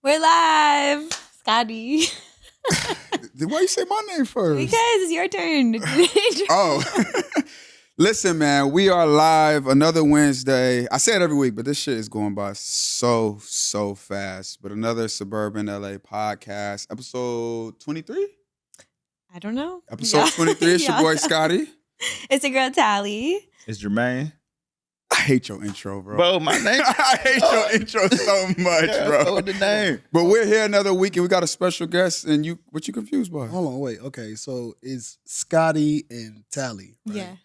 We're live, Scotty. Why you say my name first? Because it's your turn. Oh, listen, man, we are live another Wednesday. I say it every week, but this shit is going by so fast. But another Suburban LA podcast, episode 23? I don't know. Episode 23. It's your boy, Scotty. It's your girl, Tally. It's Jermaine. I hate your intro, bro. Bro, my name. I hate your intro so much, bro. What the name? But we're here another week, and we got a special guest, and what you confused by? Hold on, wait. Okay, so it's Scotty and Tally. Right? Yeah.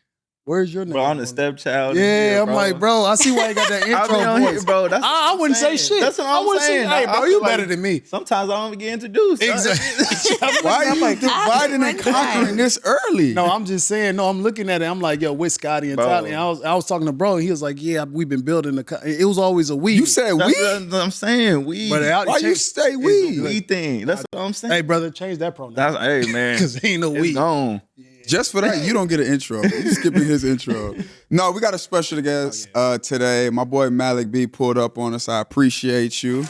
Where's your name? Bro, I'm the stepchild. Yeah, here, I'm like, bro, I see why you got that I be on intro here, voice. bro. That's I wouldn't say shit. That's what I I'm wouldn't saying. say, hey, I bro, feel you like better than me. Sometimes I don't even get introduced. Exactly. Why are you dividing and one conquering this early? No, I'm just saying. No, I'm looking at it. I'm like, yo, with Scotty and Bro. Tally. And I was talking to bro. And he was like, yeah, we've been building it was always a we. You said we? That's what I'm saying. We. But Why you say we? We thing. That's what I'm saying. Hey, brother, change that pronoun. That's, hey, man. Because ain't no It's we. gone. Just for that, you don't get an intro. You skipping his intro. No, we got a special guest today. My boy Malik B pulled up on us. I appreciate you.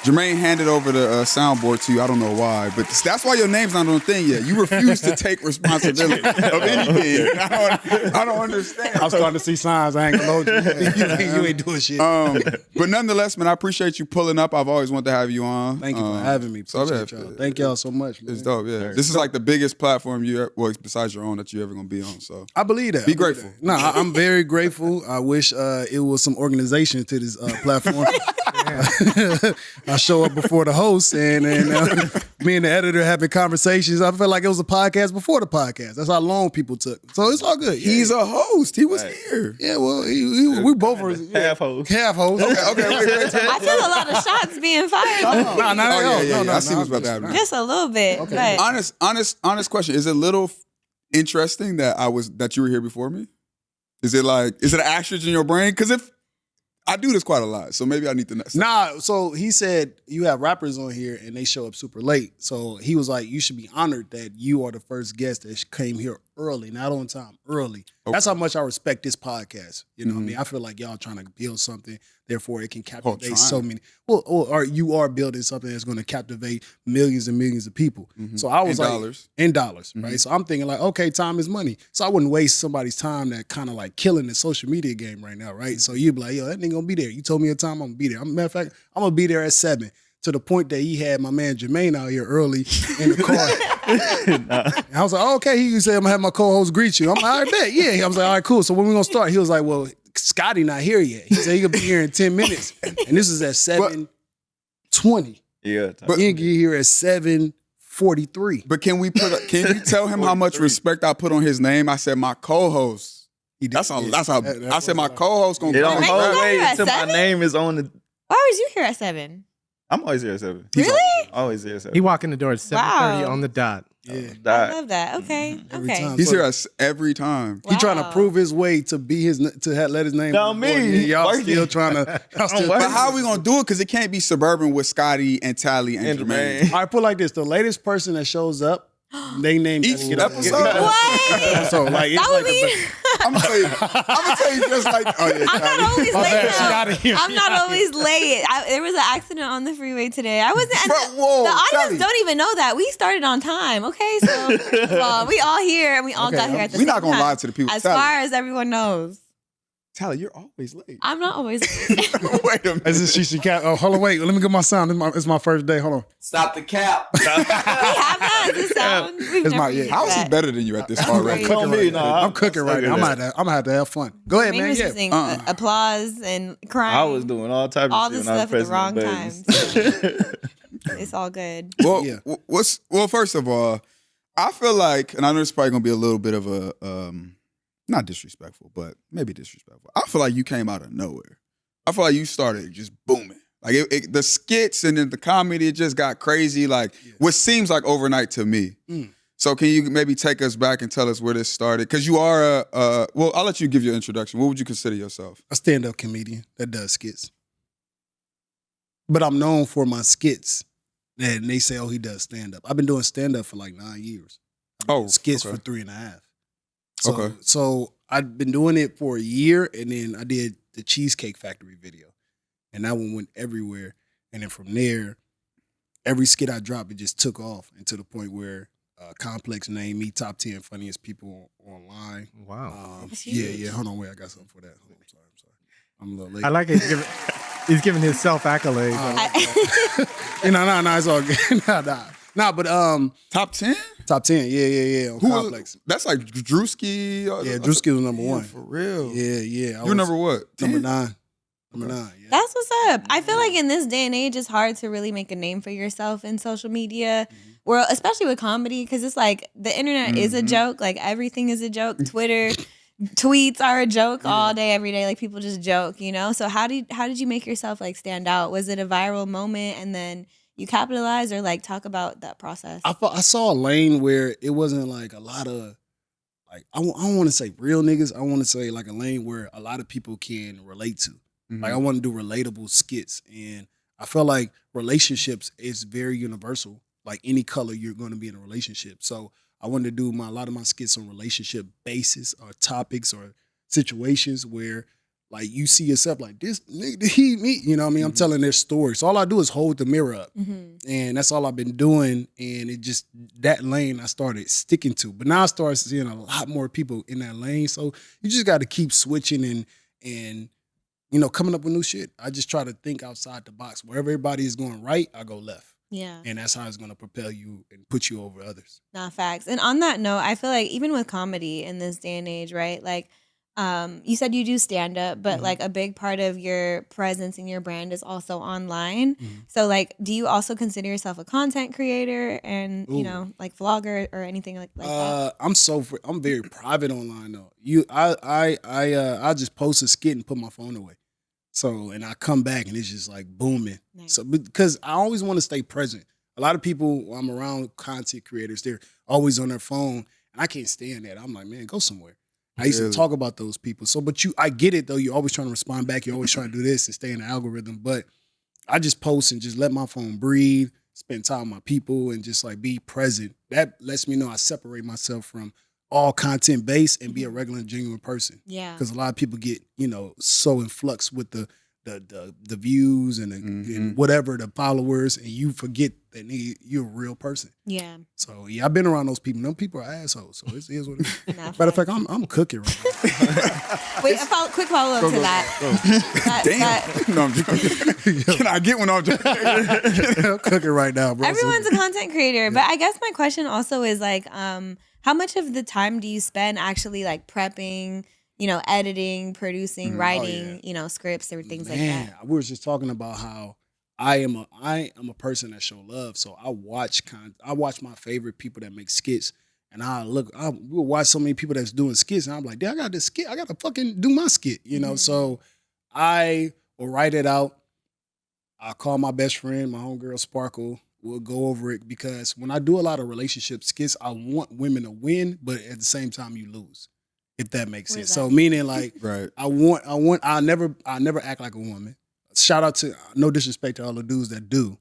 Jermaine handed over the soundboard to you. I don't know why, but that's why your name's not on the thing yet. You refuse to take responsibility of anything. I don't understand. I'm starting to see signs. I ain't gonna hold you. You ain't doing shit. But nonetheless, man, I appreciate you pulling up. I've always wanted to have you on. Thank you for having me. So Appreciate y'all. Thank y'all so much, man. It's dope, yeah. This is like the biggest platform besides your own, that you ever gonna be on. So I believe that. Be grateful. No, I'm very grateful. I wish it was some organization to this platform. I show up before the host, and me and the editor having conversations. I felt like it was a podcast before the podcast. That's how long people took. So it's all good. he's a host. He was here. Yeah, well, we both were Half host. half host. Okay, wait. I feel a lot of shots being fired. Oh, yeah. I see what's about to happen. Just a little bit. Okay. But Honest question. Is it a little interesting that you were here before me? Is it an asterisk in your brain? Because if I do this quite a lot, so maybe I need to know. Nah, so he said you have rappers on here and they show up super late. So he was like, you should be honored that you are the first guest that came here early, not on time, early. Okay. That's how much I respect this podcast. You know what I mean? I feel like y'all trying to build something, therefore it can captivate so many. Well, or you are building something that's going to captivate millions and millions of people. So I was in dollars, right? So I'm thinking like, okay, time is money. So I wouldn't waste somebody's time that kind of like killing the social media game right now, right? So you'd be like, yo, that nigga gonna be there. You told me a time, I'm gonna be there. Matter of fact, I'm gonna be there at 7. To the point that he had my man Jermaine out here early in the car. And I was like, oh, okay. He said, I'm gonna have my co-host greet you. I'm like, all right, bet. Yeah. I was like, all right, cool. So when we gonna start? He was like, well, Scotty not here yet. He said he gonna be here in 10 minutes. And this is at 7:20. Yeah. But he can get here at 7:43. But can you tell him how much respect I put on his name? I said my co-host. That's how I said my co-host gonna It come. don't Right, hold you wait got until here my at 7? name is on the. why was you here at 7? I'm always here at 7. Really? Always here at 7. He walk in the door at 7:30 Wow. on the dot. Yeah. I love that. Okay. Every Okay. time. He's here every time. He trying to Wow. prove his way to be let his name. Not on the board. me. And y'all Working. still trying to. Y'all still, working. But how are we gonna do it? Because it can't be Suburban with Scotty and Tally and Jermaine. All right, put it like this: the latest person that shows up, they name Each episode? What? So like, it's That would like be. I'm gonna tell you just like, oh yeah, I'm not Tally. always late. bad, she though. outta here, I'm she not outta always late. There was an accident on the freeway today. I wasn't. And Bro, whoa, the audience Tally. don't even know that we started on time. Okay, so first of all, we all here and we all got here at the We're same not gonna time. lie to the people. As Tally. far as everyone knows, Tally, you're always late. I'm not always late. Wait a minute. Is this she cat? Oh, hold on, wait. Let me get my sound. It's my first day. Hold on. Stop the cap. We have that as a sound. We've It's never my- used How is he that. better than you at this already? cooking me, nah. I'm cooking right now. I'm gonna have to have fun. Go ahead, Jermaine man. was Yeah. using applause and crying. I was doing all types all of this shit when I stuff was at the wrong pressing the buttons. It's all good. Well, Yeah. first of all, I feel like, and I know it's probably gonna be a little bit of a not disrespectful, but maybe disrespectful. I feel like you came out of nowhere. I feel like you started just booming. Like the skits and then the comedy, it just got crazy. Like what seems like overnight to me. So can you maybe take us back and tell us where this started? Because you are well, I'll let you give your introduction. What would you consider yourself? A stand-up comedian that does skits, but I'm known for my skits. And they say, oh, he does stand-up. I've been doing stand-up for like 9 years. I've been doing skits for 3.5. So, Okay. So I've been doing it for a year, and then I did the Cheesecake Factory video, and that one went everywhere. And then from there, every skit I dropped, it just took off, and to the point where Complex named me top 10 funniest people online. Wow. Yeah. Hold on, wait, I got something for that. I'm sorry. I'm a little late. I like it. He's giving his self accolades. No, it's all good. Nah, but Top 10? top 10, yeah. On Who Complex. That's like Drewski. Yeah, Drewski was number Damn, one. for real. Yeah. You number what? Number 10? 9. Number 9. Yeah. That's what's up. I feel like in this day and age, it's hard to really make a name for yourself in social media, or especially with comedy, because it's like the internet is a joke. Like everything is a joke. Twitter tweets are a joke all day, every day. Like people just joke, you know. So how did you make yourself like stand out? Was it a viral moment and then you capitalize, or like talk about that process? I saw a lane where it wasn't like a lot of like I don't want to say real niggas. I want to say like a lane where a lot of people can relate to. Like I want to do relatable skits, and I feel like relationships is very universal. Like any color, you're going to be in a relationship. So I wanted to do a lot of my skits on relationship basis or topics or situations where like you see yourself like this nigga, he, me, you know what I mean? I'm telling their story. So all I do is hold the mirror up. And that's all I've been doing. And it just, that lane I started sticking to. But now I start seeing a lot more people in that lane. So you just got to keep switching and you know, coming up with new shit. I just try to think outside the box. Wherever everybody is going right, I go left. Yeah. And that's how it's going to propel you and put you over others. Nah, facts. And on that note, I feel like even with comedy in this day and age, right? Like, you said you do stand up, but like a big part of your presence and your brand is also online. So like, do you also consider yourself a content creator and, you know, like vlogger or anything like that? I'm very private online though. I just post a skit and put my phone away. So, and I come back and it's just like booming. Nice. So, because I always want to stay present. A lot of people, I'm around content creators, they're always on their phone, and I can't stand that. I'm like, man, go somewhere. I used to talk about those people. So, but I get it though. You're always trying to respond back. You're always trying to do this and stay in the algorithm. But I just post and just let my phone breathe, spend time with my people, and just like be present. That lets me know I separate myself from all content based and be a regular and genuine person. Yeah. Because a lot of people get, you know, so in flux with the views and, and whatever, the followers, and you forget that you're a real person. Yeah. So yeah, I've been around those people. Them people are assholes. So it is what it is. Matter of fact, I'm cooking right now. Wait, quick follow up to that. Damn. No, I'm joking. Can I get one? I'm joking. I'm cooking right now, bro. Everyone's a content creator, but I guess my question also is like, how much of the time do you spend actually like prepping, you know, editing, producing, writing, you know, scripts or things like that? We were just talking about how I am a person that show love. So I watch my favorite people that make skits, and we'll watch so many people that's doing skits, and I'm like, I got this skit, I got to fucking do my skit, you know. So I will write it out. I'll call my best friend, my homegirl Sparkle. We'll go over it, because when I do a lot of relationship skits, I want women to win, but at the same time you lose, if that makes sense. So meaning like, right. I never act like a woman. Shout out to, no disrespect to all the dudes that do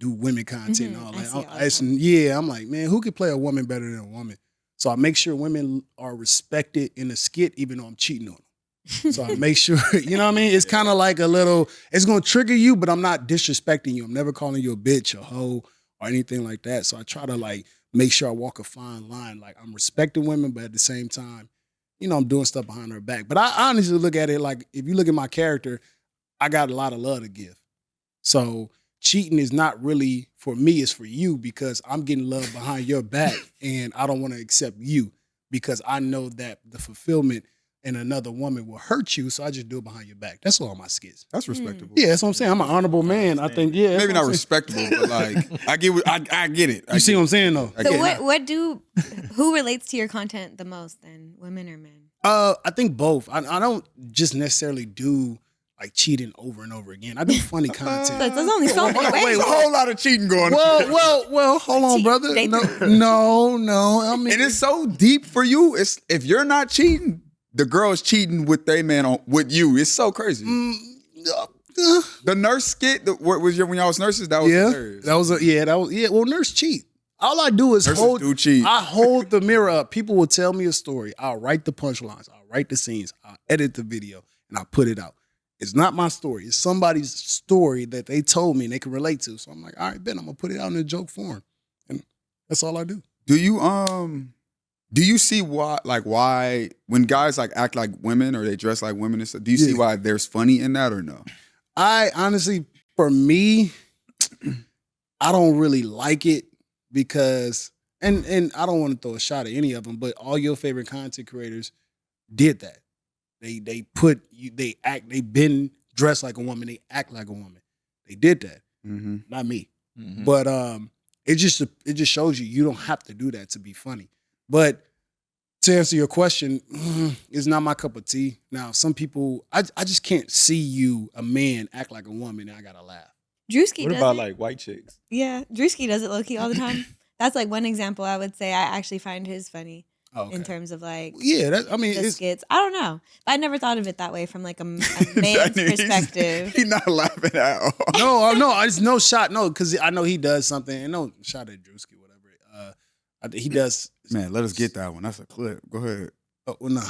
women content and all that. I'm like, man, who could play a woman better than a woman? So I make sure women are respected in the skit, even though I'm cheating on them. So I make sure, you know what I mean? It's kind of like it's going to trigger you, but I'm not disrespecting you. I'm never calling you a bitch, a hoe, or anything like that. So I try to like make sure I walk a fine line. Like I'm respecting women, but at the same time, you know, I'm doing stuff behind her back. But I honestly look at it like, if you look at my character, I got a lot of love to give. So cheating is not really for me, it's for you, because I'm getting love behind your back, and I don't want to accept you because I know that the fulfillment in another woman will hurt you, so I just do it behind your back. That's all my skits. That's respectable. Yeah, that's what I'm saying. I'm an honorable man. I think, maybe not respectable, but like I get it. You see what I'm saying though? So who relates to your content the most then, women or men? I think both. I don't just necessarily do like cheating over and over again. I do funny content. There's only so many ways. There's a whole lot of cheating going on. Well, hold on, brother. No. I mean, and it's so deep for you. It's if you're not cheating, the girl's cheating with their man with you. It's so crazy. The nurse skit, what was when y'all was nurses? That was hilarious. Well, nurse cheat. All I do is I hold the mirror up. People will tell me a story. I'll write the punchlines. I'll write the scenes. I'll edit the video, and I'll put it out. It's not my story. It's somebody's story that they told me and they can relate to. So I'm like, all right, Ben, I'm gonna put it out in a joke form, and that's all I do. Do you see why when guys like act like women or they dress like women and stuff, do you see why there's funny in that or no? I honestly, for me, I don't really like it because, and I don't want to throw a shot at any of them, but all your favorite content creators did that. They been dressed like a woman, they act like a woman. They did that. Mm-hmm. Not me. Mm-hmm. But it just shows you don't have to do that to be funny. But to answer your question, it's not my cup of tea. Now, some people, I just can't see you, a man, act like a woman, and I gotta laugh. Drewski What does about it. like white chicks? Yeah, Drewski does it low-key all the time. That's like one example I would say I actually find his funny in terms of like the skits. I don't know. But I never thought of it that way from like a man's perspective. He's not laughing at all. No, it's no shot. No, because I know he does something. And no shot at Drewski, whatever. He does. Man, let us get that one. That's a clip. Go ahead. Oh, well, no.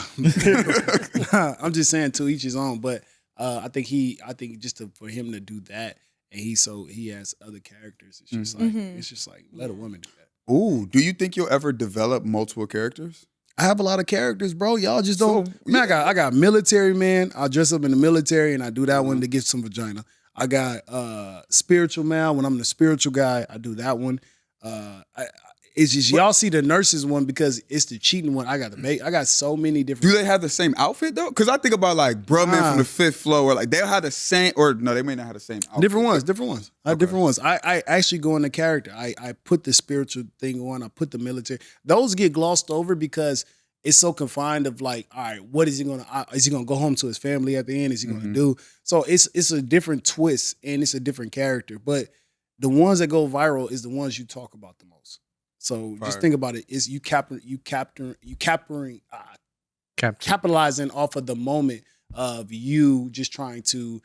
I'm just saying to each his own. But I think just for him to do that, and he has other characters. It's just like let a woman do that. Ooh, do you think you'll ever develop multiple characters? I have a lot of characters, bro. Y'all just don't. Man, I got military, man. I dress up in the military and I do that one to get some vagina. I got spiritual man. When I'm the spiritual guy, I do that one. It's just y'all see the nurses one because it's the cheating one. I got so many different. Do they have the same outfit though? Because I think about like Brumman from the Fifth Floor, like they'll have the same, or no, they may not have the same outfit. Different ones. I have different ones. I actually go into character. I put the spiritual thing on. I put the military. Those get glossed over because it's so confined of like, all right, what is he gonna? Is he gonna go home to his family at the end? Is he gonna do? So it's a different twist and it's a different character. But the ones that go viral is the ones you talk about the most. So just think about it. Is you capitalizing off of the moment of you just trying to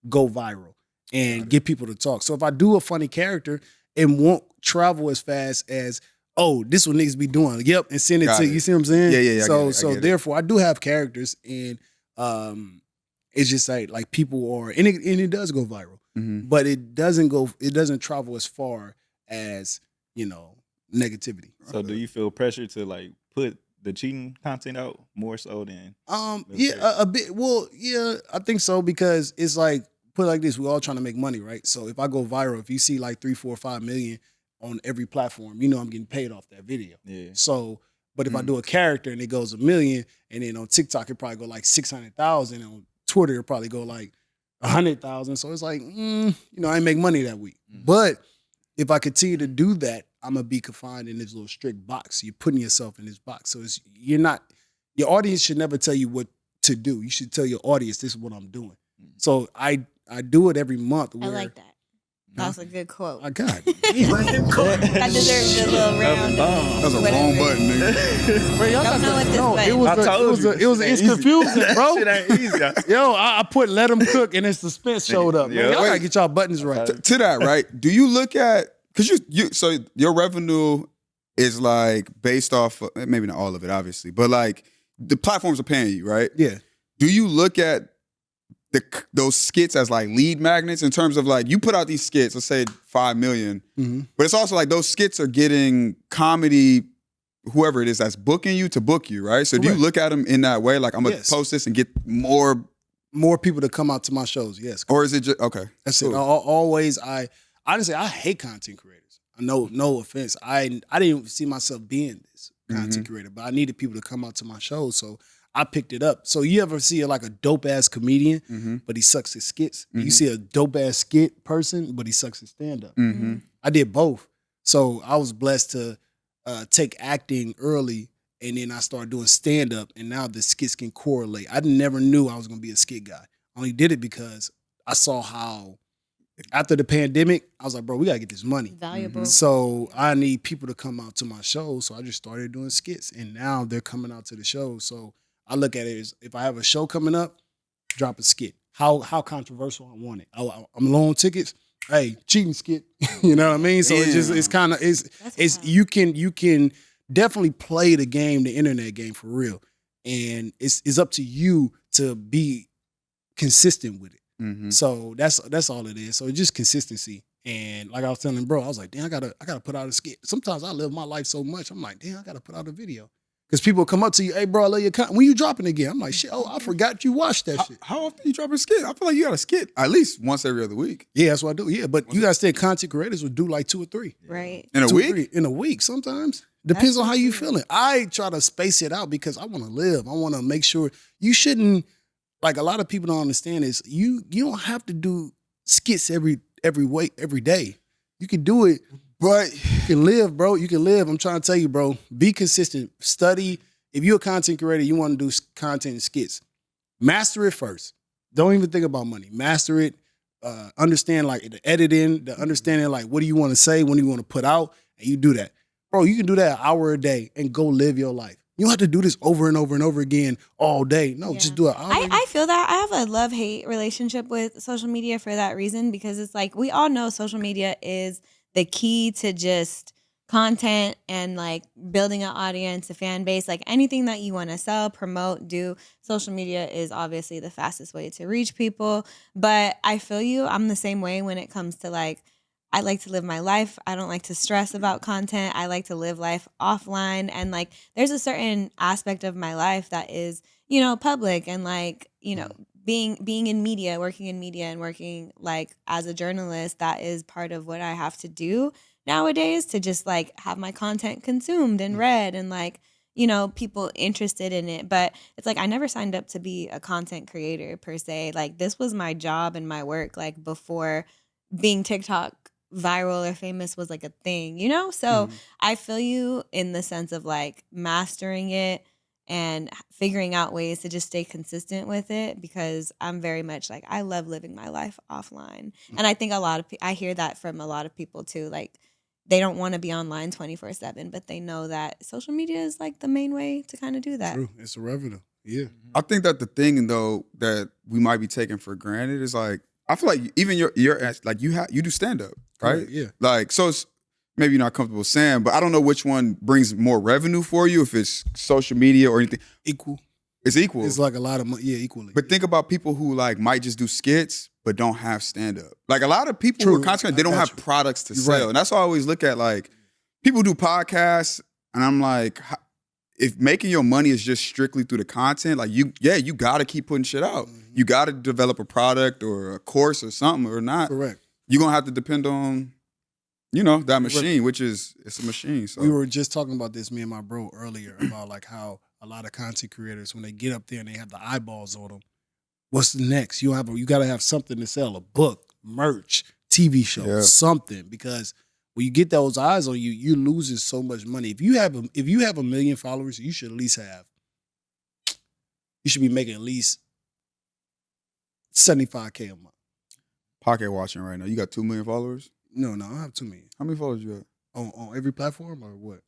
go viral and get people to talk. So if I do a funny character, it won't travel as fast as, oh, this one niggas be doing. Yep, and send it to you. You see what I'm saying? Yeah. So therefore, I do have characters, and it's just like people are, and it does go viral, but it doesn't travel as far as negativity. So do you feel pressure to like put the cheating content out more so than a bit. Well, yeah, I think so because it's like put it like this: we're all trying to make money, right? So if I go viral, if you see like 3, 4, 5 million on every platform, I'm getting paid off that video. Yeah. So, but if I do a character and it goes 1 million, and then on TikTok it probably go like 600,000, on Twitter it probably go like 100,000. So it's like, I ain't make money that week. But if I continue to do that, I'm gonna be confined in this little strict box. You're putting yourself in this box. So your audience should never tell you what to do. You should tell your audience this is what I'm doing. So I do it every month. I like that. That's a good quote. I got it. That deserves a little round. That's a wrong button, nigga. Bro, y'all Don't know what this button. It's confusing, bro. Shit ain't easy. Yo, I put let them cook and then suspense showed up. Y'all gotta get y'all buttons right. To that, right? Do you look at, because so your revenue is like based off, maybe not all of it, obviously, but like the platforms are paying you, right? Yeah. Do you look at those skits as like lead magnets in terms of like you put out these skits, let's say 5 million, but it's also like those skits are getting comedy, whoever it is that's booking you to book you, right? So do you look at them in that way? Like I'm gonna post this and get more people to come out to my shows? Yes. Or is it just okay? That's cool. It. Always, honestly, I hate content creators. No offense. I didn't even see myself being this content creator, but I needed people to come out to my shows, so I picked it up. So you ever see like a dope ass comedian, but he sucks his skits? You see a dope ass skit person, but he sucks his stand up. I did both. So I was blessed to take acting early, and then I started doing stand up, and now the skits can correlate. I never knew I was gonna be a skit guy. I only did it because I saw how after the pandemic, I was like, bro, we gotta get this money. Valuable. So I need people to come out to my shows. So I just started doing skits, and now they're coming out to the show. So I look at it as if I have a show coming up, drop a skit. How controversial I want it. I'm low on tickets. Hey, cheating skit. You know what I mean? So it's you can definitely play the game, the internet game for real. And it's up to you to be consistent with it. Mm-hmm. So that's all it is. So it's just consistency. And like I was telling bro, I was like, damn, I gotta put out a skit. Sometimes I live my life so much, I'm like, damn, I gotta put out a video. Because people come up to you, hey bro, I love your content. When you dropping again? I'm like, shit, I forgot you watched that shit. How often you drop a skit? I feel like you got a skit at least once every other week. Yeah, that's what I do. Yeah, but you gotta say content creators would do like 2 or 3. Right. In a week? In a week, sometimes. Depends on how you feeling. I try to space it out because I want to live. I want to make sure you shouldn't, like a lot of people don't understand is you don't have to do skits every day. You can do it, but you can live, bro. You can live. I'm trying to tell you, bro, be consistent. Study. If you're a content creator, you want to do content and skits. Master it first. Don't even think about money. Master it. Understand like the editing, the understanding like what do you want to say, when do you want to put out, and you do that. Bro, you can do that an hour a day and go live your life. You don't have to do this over and over and over again all day. No, just do it. I feel that. I have a love-hate relationship with social media for that reason, because it's like we all know social media is the key to just content and like building an audience, a fan base, like anything that you want to sell, promote, do. Social media is obviously the fastest way to reach people. But I feel you. I'm the same way when it comes to like, I like to live my life. I don't like to stress about content. I like to live life offline. And like, there's a certain aspect of my life that is, you know, public and like, you know, being in media, working in media and working like as a journalist, that is part of what I have to do nowadays to just like have my content consumed and read and like, you know, people interested in it. But it's like, I never signed up to be a content creator per se. Like this was my job and my work, like before being TikTok viral or famous was like a thing, you know? So I feel you in the sense of like mastering it and figuring out ways to just stay consistent with it, because I'm very much like, I love living my life offline. And I think I hear that from a lot of people too. Like they don't want to be online 24/7, but they know that social media is like the main way to kind of do that. True. It's a revenue. Yeah. I think that the thing though that we might be taking for granted is like, I feel like even your like you do stand up, right? Yeah. Like so it's maybe you're not comfortable saying, but I don't know which one brings more revenue for you, if it's social media or anything. Equal. It's equal. It's like a lot of money. Yeah, equally. But think about people who like might just do skits but don't have stand up. Like a lot of people who are content, they don't have products to sell. Right. And that's why I always look at like people do podcasts and I'm like, if making your money is just strictly through the content, like you got to keep putting shit out. You got to develop a product or a course or something or not. Correct. You're going to have to depend on, you know, that machine, which is, it's a machine. So we were just talking about this, me and my bro, earlier about like how a lot of content creators, when they get up there and they have the eyeballs on them, what's the next? You got to have something to sell, a book, merch, TV show, something, because when you get those eyes on you, you're losing so much money. If you have a million followers, you should be making at least $75K a month. Pocket watching right now. You got 2 million followers? No, I don't have 2 million. How many followers you got? On every platform or what?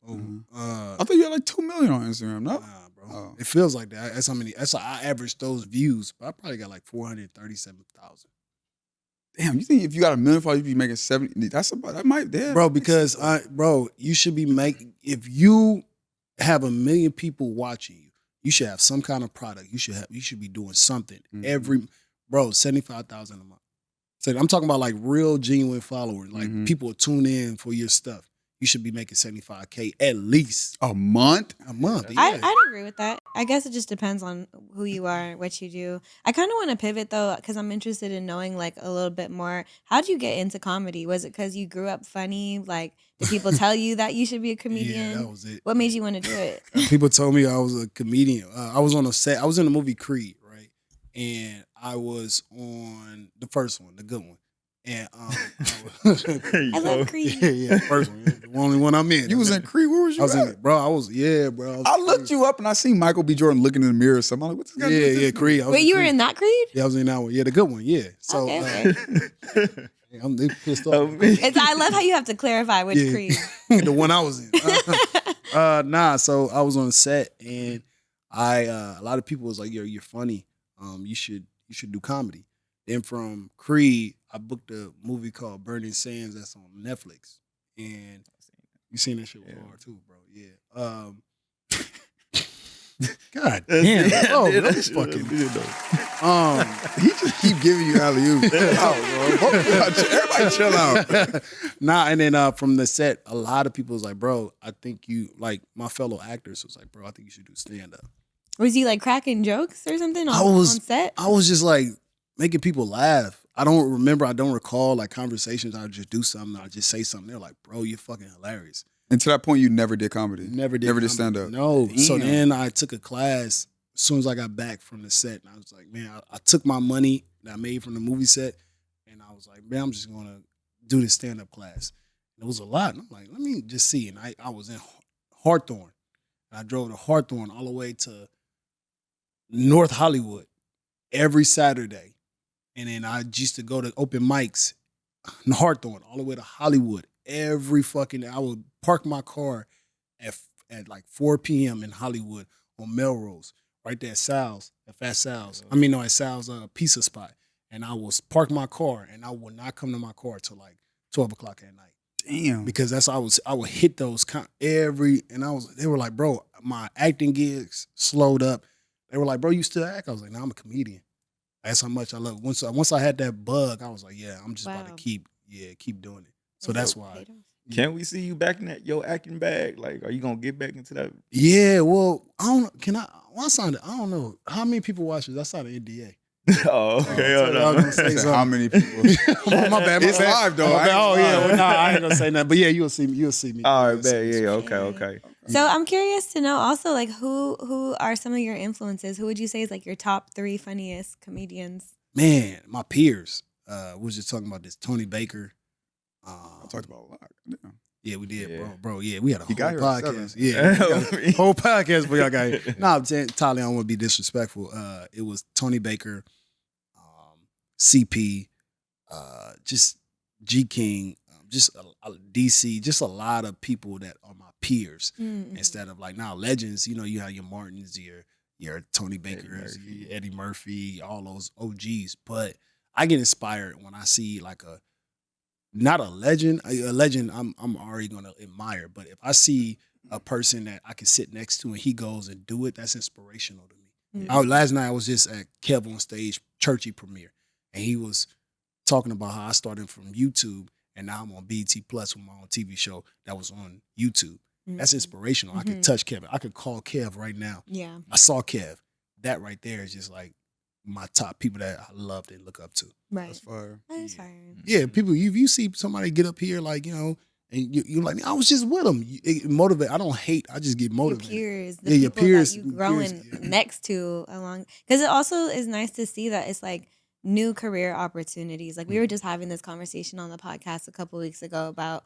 I thought you had like 2 million on Instagram, no? Nah, bro. It feels like that. That's how I average those views. But I probably got like 437,000. Damn, you think if you got 1 million followers, you'd be making 70? That might, yeah. Bro, because you should be making, if you have 1 million people watching you, you should have some kind of product. You should be doing something. Bro, 75,000 a month. So I'm talking about like real genuine followers. Like people tune in for your stuff. You should be making 75K at least. A month? A month. Yeah. I'd agree with that. I guess it just depends on who you are, what you do. I kind of want to pivot though, because I'm interested in knowing like a little bit more. How'd you get into comedy? Was it because you grew up funny? Like, did people tell you that you should be a comedian? Yeah, that was it. What made you want to do it? People told me I was a comedian. I was on a set. I was in the movie Creed, right? And I was on the first one, the good one. And I love Creed. Yeah, first one, the only one I'm in. You was in Creed? Where was you at? Bro. I looked you up and I seen Michael B. Jordan looking in the mirror. So I'm like, what's this guy doing? Yeah, Creed. Wait, you were in that Creed? Yeah, I was in that one. Yeah, the good one. Yeah. So okay. I'm pissed off. I love how you have to clarify which Creed. The one I was in. So I was on set and a lot of people was like, you're funny. You should do comedy. Then from Creed, I booked a movie called Burning Sands that's on Netflix. And you seen that shit before too, bro. Yeah. God damn. Oh, that's fucking. He just keep giving you alley-oops. Everybody chill out. Nah, and then from the set, a lot of people was like, bro, I think you, like my fellow actors was like, bro, I think you should do stand-up. Was he like cracking jokes or something on set? I was just like making people laugh. I don't recall like conversations. I would just do something. I'd just say something. They're like, bro, you're fucking hilarious. And to that point, you never did comedy? Never did stand-up. No. Damn. So then I took a class as soon as I got back from the set. And I was like, man, I took my money that I made from the movie set. And I was like, man, I'm just going to do this stand-up class. And it was a lot. And I'm like, let me just see. And I was in Hawthorne. And I drove to Hawthorne all the way to North Hollywood every Saturday. And then I used to go to open mics in Hawthorne all the way to Hollywood every fucking day. I would park my car at like 4 p.m. in Hollywood on Melrose, right there at Sal's, at Fat Sal's. At Sal's pizza spot. And I would park my car and I would not come to my car till like 12 o'clock at night. Damn. Because I would hit those they were like, bro, my acting gigs slowed up. They were like, bro, you still act? I was like, nah, I'm a comedian. That's how much I love it. Once I had that bug, I was like, yeah, I'm just about to keep doing it. So that's why. Can we see you back in your acting bag? Like, are you gonna get back into that? Yeah, well, I don't. Can I? Well, I don't know how many people watch this. I signed an NDA. Oh, okay. I was gonna say How many people? my bad. It's live though. I ain't gonna say nothing. But yeah, you'll see me. You'll see me. All right, man. Yeah. Okay. So I'm curious to know also, like, who are some of your influences? Who would you say is like your top 3 funniest comedians? Man, my peers. We was just talking about this. Tony Baker. I talked about a lot. Yeah, we did, bro. Yeah, we had a whole got here at 7. podcast. Yeah, whole podcast for y'all guys. Nah, I'm saying, Tyler, I don't want to be disrespectful. It was Tony Baker, CP, just G King, just DC, just a lot of people that are my peers. Mm-hmm. Instead of like now legends, you have your Martins, your Tony Bakers, Eddie Murphy, all those OGs. But I get inspired when I see like not a legend. A legend I'm already gonna admire. But if I see a person that I can sit next to and he goes and do it, that's inspirational to me. Yeah. Last night I was just at Kev on stage, Churchy premiere, and he was talking about how I started from YouTube and now I'm on BET Plus with my own TV show that was on YouTube. Mm-hmm. That's inspirational. I could touch Kev. I could call Kev right now. Yeah. I saw Kev. That right there is just like my top people that I loved and look up to. Right. That's fire. That's fire. Yeah, people, you see somebody get up here like, and you're like, I was just with them. It motivate. I don't hate. I just get motivated. Your peers. Your peers. That you growing next to along. Because it also is nice to see that it's like new career opportunities. Like we were just having this conversation on the podcast a couple weeks ago about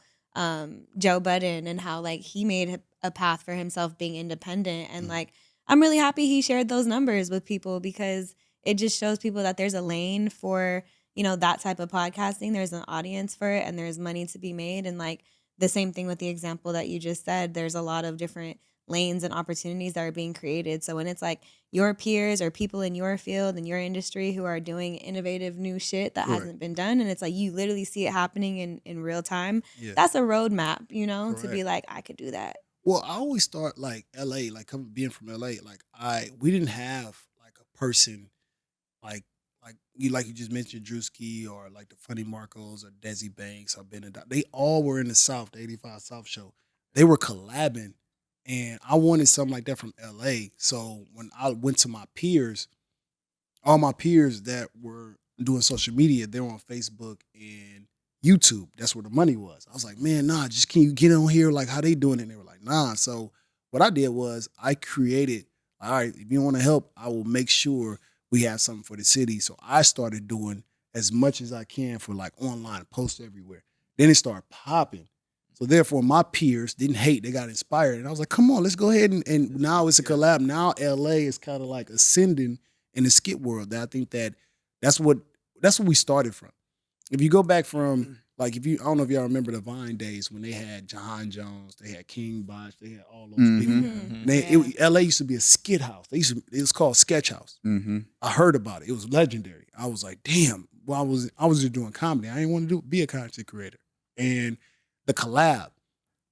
Joe Budden and how like he made a path for himself being independent. And like, I'm really happy he shared those numbers with people because it just shows people that there's a lane for, that type of podcasting. There's an audience for it and there's money to be made. And like the same thing with the example that you just said, there's a lot of different lanes and opportunities that are being created. So when it's like your peers or people in your field and your industry who are doing innovative new shit that hasn't been done, and it's like you literally see it happening in real time, that's a roadmap, to be like, I could do that. Well, I always thought like LA, like being from LA, like we didn't have like a person like you just mentioned Drewski or like the Funny Marcos or Desi Banks or Benedict. They all were in the South, the 85 South show. They were collabing, and I wanted something like that from LA. So when I went to my peers, all my peers that were doing social media, they were on Facebook and YouTube. That's where the money was. I was like, man, nah, just can you get on here like how they doing it? And they were like, nah. So what I did was I created, all right, if you want to help, I will make sure we have something for the city. So I started doing as much as I can for like online, post everywhere. Then it started popping. So therefore my peers didn't hate, they got inspired. And I was like, come on, let's go ahead and now it's a collab. Now LA is kind of like ascending in the skit world. I think that's what we started from. If you go back from I don't know if y'all remember the Vine days when they had Jahan Jones, they had King Bosch, they had all those people. Mm-hmm. LA used to be a skit house. It was called Sketch House. Mm-hmm. I heard about it. It was legendary. I was like, damn. Well, I was just doing comedy. I didn't want to be a content creator. And the collab,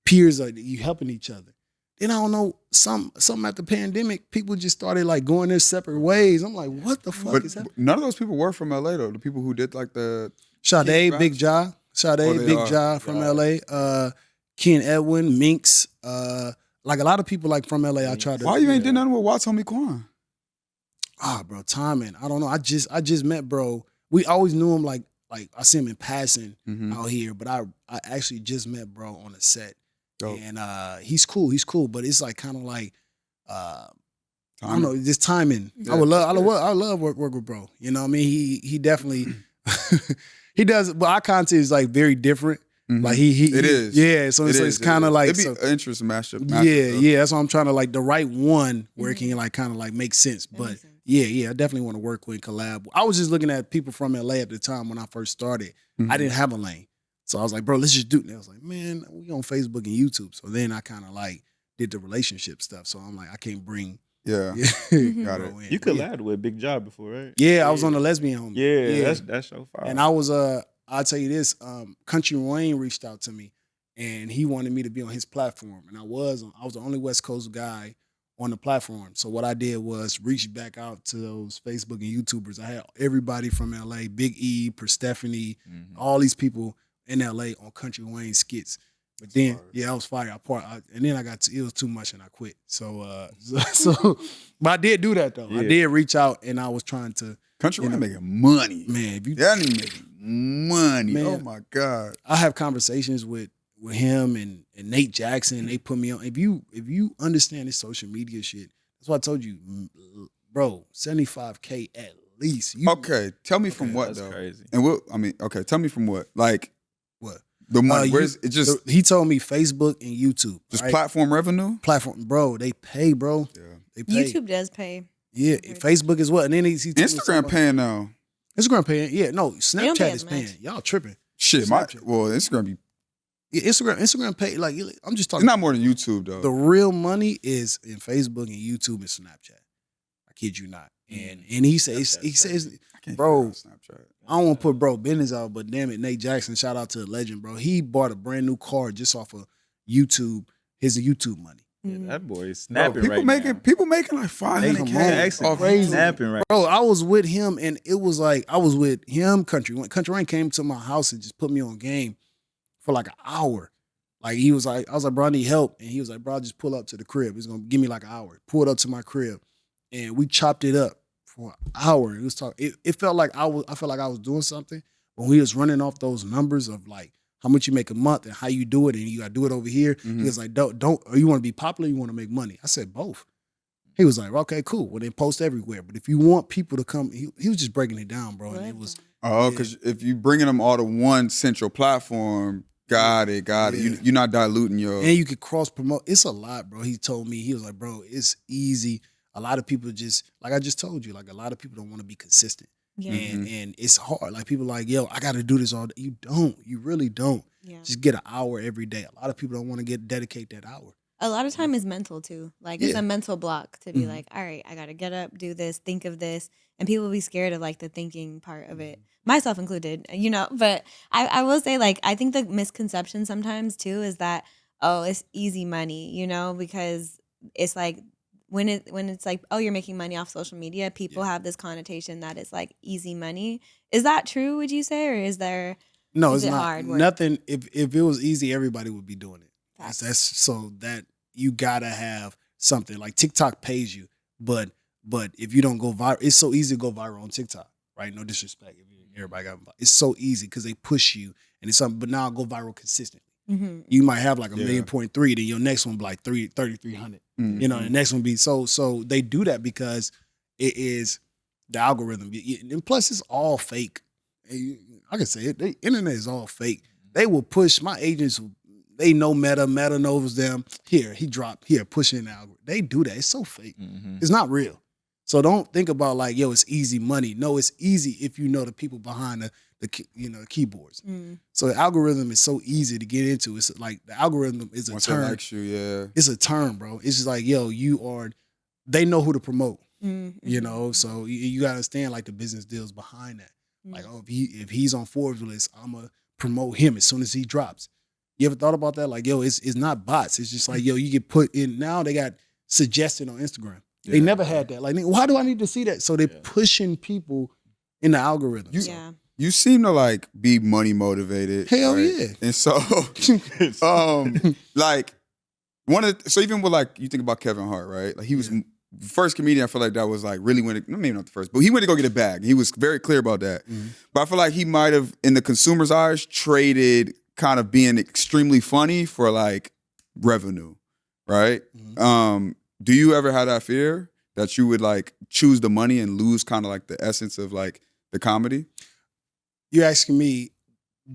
peers are you helping each other. then I don't know, something at the pandemic, people just started like going their separate ways. I'm like, what the fuck is that? None of those people were from LA though. The people who did like the Sade, Big Ja, Big Ja from LA, Ken Edwin, Minx, like a lot of people like from LA. I tried to. Why you ain't did nothing with Watomi Kwan? Bro, timing. I don't know. I just met bro. We always knew him like I see him in passing out here, but I actually just met bro on the set. Dope. And he's cool, but it's like kind of like I don't know, just timing. Yeah. I love work with bro. You know what I mean? He definitely he does, but our content is like very different. Like it is. Yeah, so it's kind of like it'd be an interesting mashup. Yeah, that's why I'm trying to like the right one where it can like kind of like make sense. But yeah, I definitely want to work with collab. I was just looking at people from LA at the time when I first started. I didn't have a lane. So I was like, bro, let's just do it. And I was like, man, we on Facebook and YouTube. So then I kind of like did the relationship stuff. So I'm like, I can't bring. Yeah. Got it. You collabed with Big Job before, right? Yeah, I was on the Lesbian Home. Yeah, that's so far. And I was, I'll tell you this, Country Wayne reached out to me and he wanted me to be on his platform. And I was the only West Coast guy on the platform. So what I did was reach back out to those Facebook and YouTubers. I had everybody from LA, Big E, Perstephanie, all these people in LA on Country Wayne skits. But then, I was fired. And then it was too much and I quit. So, but I did do that though. Yeah. I did reach out and I was trying to. Country Wayne making money. Man, that ain't making money. Man, oh my God. I have conversations with him and Nate Jackson. They put me on. If you understand this social media shit, that's why I told you, bro, 75K at least. Okay, tell me from what though? Crazy. And tell me from what? Like what? The money, where's it just? He told me Facebook and YouTube. Just right? Platform revenue? Platform, bro, they pay, bro. Yeah. They pay. YouTube does pay. Yeah, Facebook is what? And then he Instagram paying now. Instagram paying, yeah. No, Snapchat is paying. Y'all tripping. Shit, Instagram be. Yeah, Instagram pay, like, I'm just talking. It's not more than YouTube, though. The real money is in Facebook and YouTube and Snapchat. I kid you not. And he says, bro, Snapchat. I don't want to put bro business out, but damn it, Nate Jackson, shout out to the legend, bro. He bought a brand new car just off of YouTube, his YouTube money. Yeah, that boy is snapping people making like $500K. Actually crazy. Snapping right bro, I was with him and it was like, I was with him, Country Wayne came to my house and just put me on game for like an hour. Like I was like, bro, I need help. And he was like, bro, just pull up to the crib. He's gonna give me like an hour. Pulled up to my crib. And we chopped it up for an hour. It was talking. It felt like I felt like I was doing something. When we was running off those numbers of like how much you make a month and how you do it, and you gotta do it over here. He was like, don't, or you want to be popular, or you want to make money? I said both. He was like, okay, cool. Well, then post everywhere. But if you want people to come, he was just breaking it down, bro. And it was because if you bringing them all to one central platform. Got it. You're not diluting your. And you could cross promote. It's a lot, bro. He told me, he was like, bro, it's easy. A lot of people just, like I just told you, like a lot of people don't want to be consistent. Yeah. And it's hard. Like people like, yo, I got to do this all day. You don't. You really don't. Yeah. Just get an hour every day. A lot of people don't want to dedicate that hour. A lot of time is mental too. Like it's a mental block to be like, all right, I got to get up, do this, think of this. And people be scared of like the thinking part of it. Myself included, but I will say, like, I think the misconception sometimes too is that, oh, it's easy money, because it's like when it's like, oh, you're making money off social media, people have this connotation that it's like easy money. Is that true, would you say, or is there? No, it's not hard work? Nothing. If it was easy, everybody would be doing it. That's so that you gotta have something like TikTok pays you, but if you don't go viral, it's so easy to go viral on TikTok, right? No disrespect. Everybody got involved. It's so easy because they push you and it's something, but now I'll go viral consistently. Mm-hmm. You might have like 1.3 million, then your next one be like 3,300. Mm-hmm. The next one be so they do that because it is the algorithm. And plus it's all fake. I can say it, the internet is all fake. They will push, my agents, they know Meta knows them. Here, he dropped, here, pushing the algorithm. They do that. It's so fake. Mm-hmm. It's not real. So don't think about like, yo, it's easy money. No, it's easy if you know the people behind the keyboards. Mm. So the algorithm is so easy to get into. It's like the algorithm is a term. Likes you, yeah. It's a term, bro. It's just like, yo, they know who to promote. Mm-hmm. So you gotta understand like the business deals behind that. Mm. Like, oh, if he's on Forbes list, I'ma promote him as soon as he drops. You ever thought about that? Like, yo, it's not bots. It's just like, yo, you get put in. Now they got suggested on Instagram. They never had that. Like, why do I need to see that? So they're pushing people in the algorithm. You seem to like be money motivated. Hell right? yeah. And so, like so even with like you think about Kevin Hart, right? Like he was the first comedian. I feel like that was like really maybe not the first, but he went to go get a bag. He was very clear about that. Mm-hmm. But I feel like he might have, in the consumer's eyes, traded kind of being extremely funny for like revenue, right? Mm-hmm. Do you ever have that fear that you would like choose the money and lose kind of like the essence of like the comedy? You're asking me,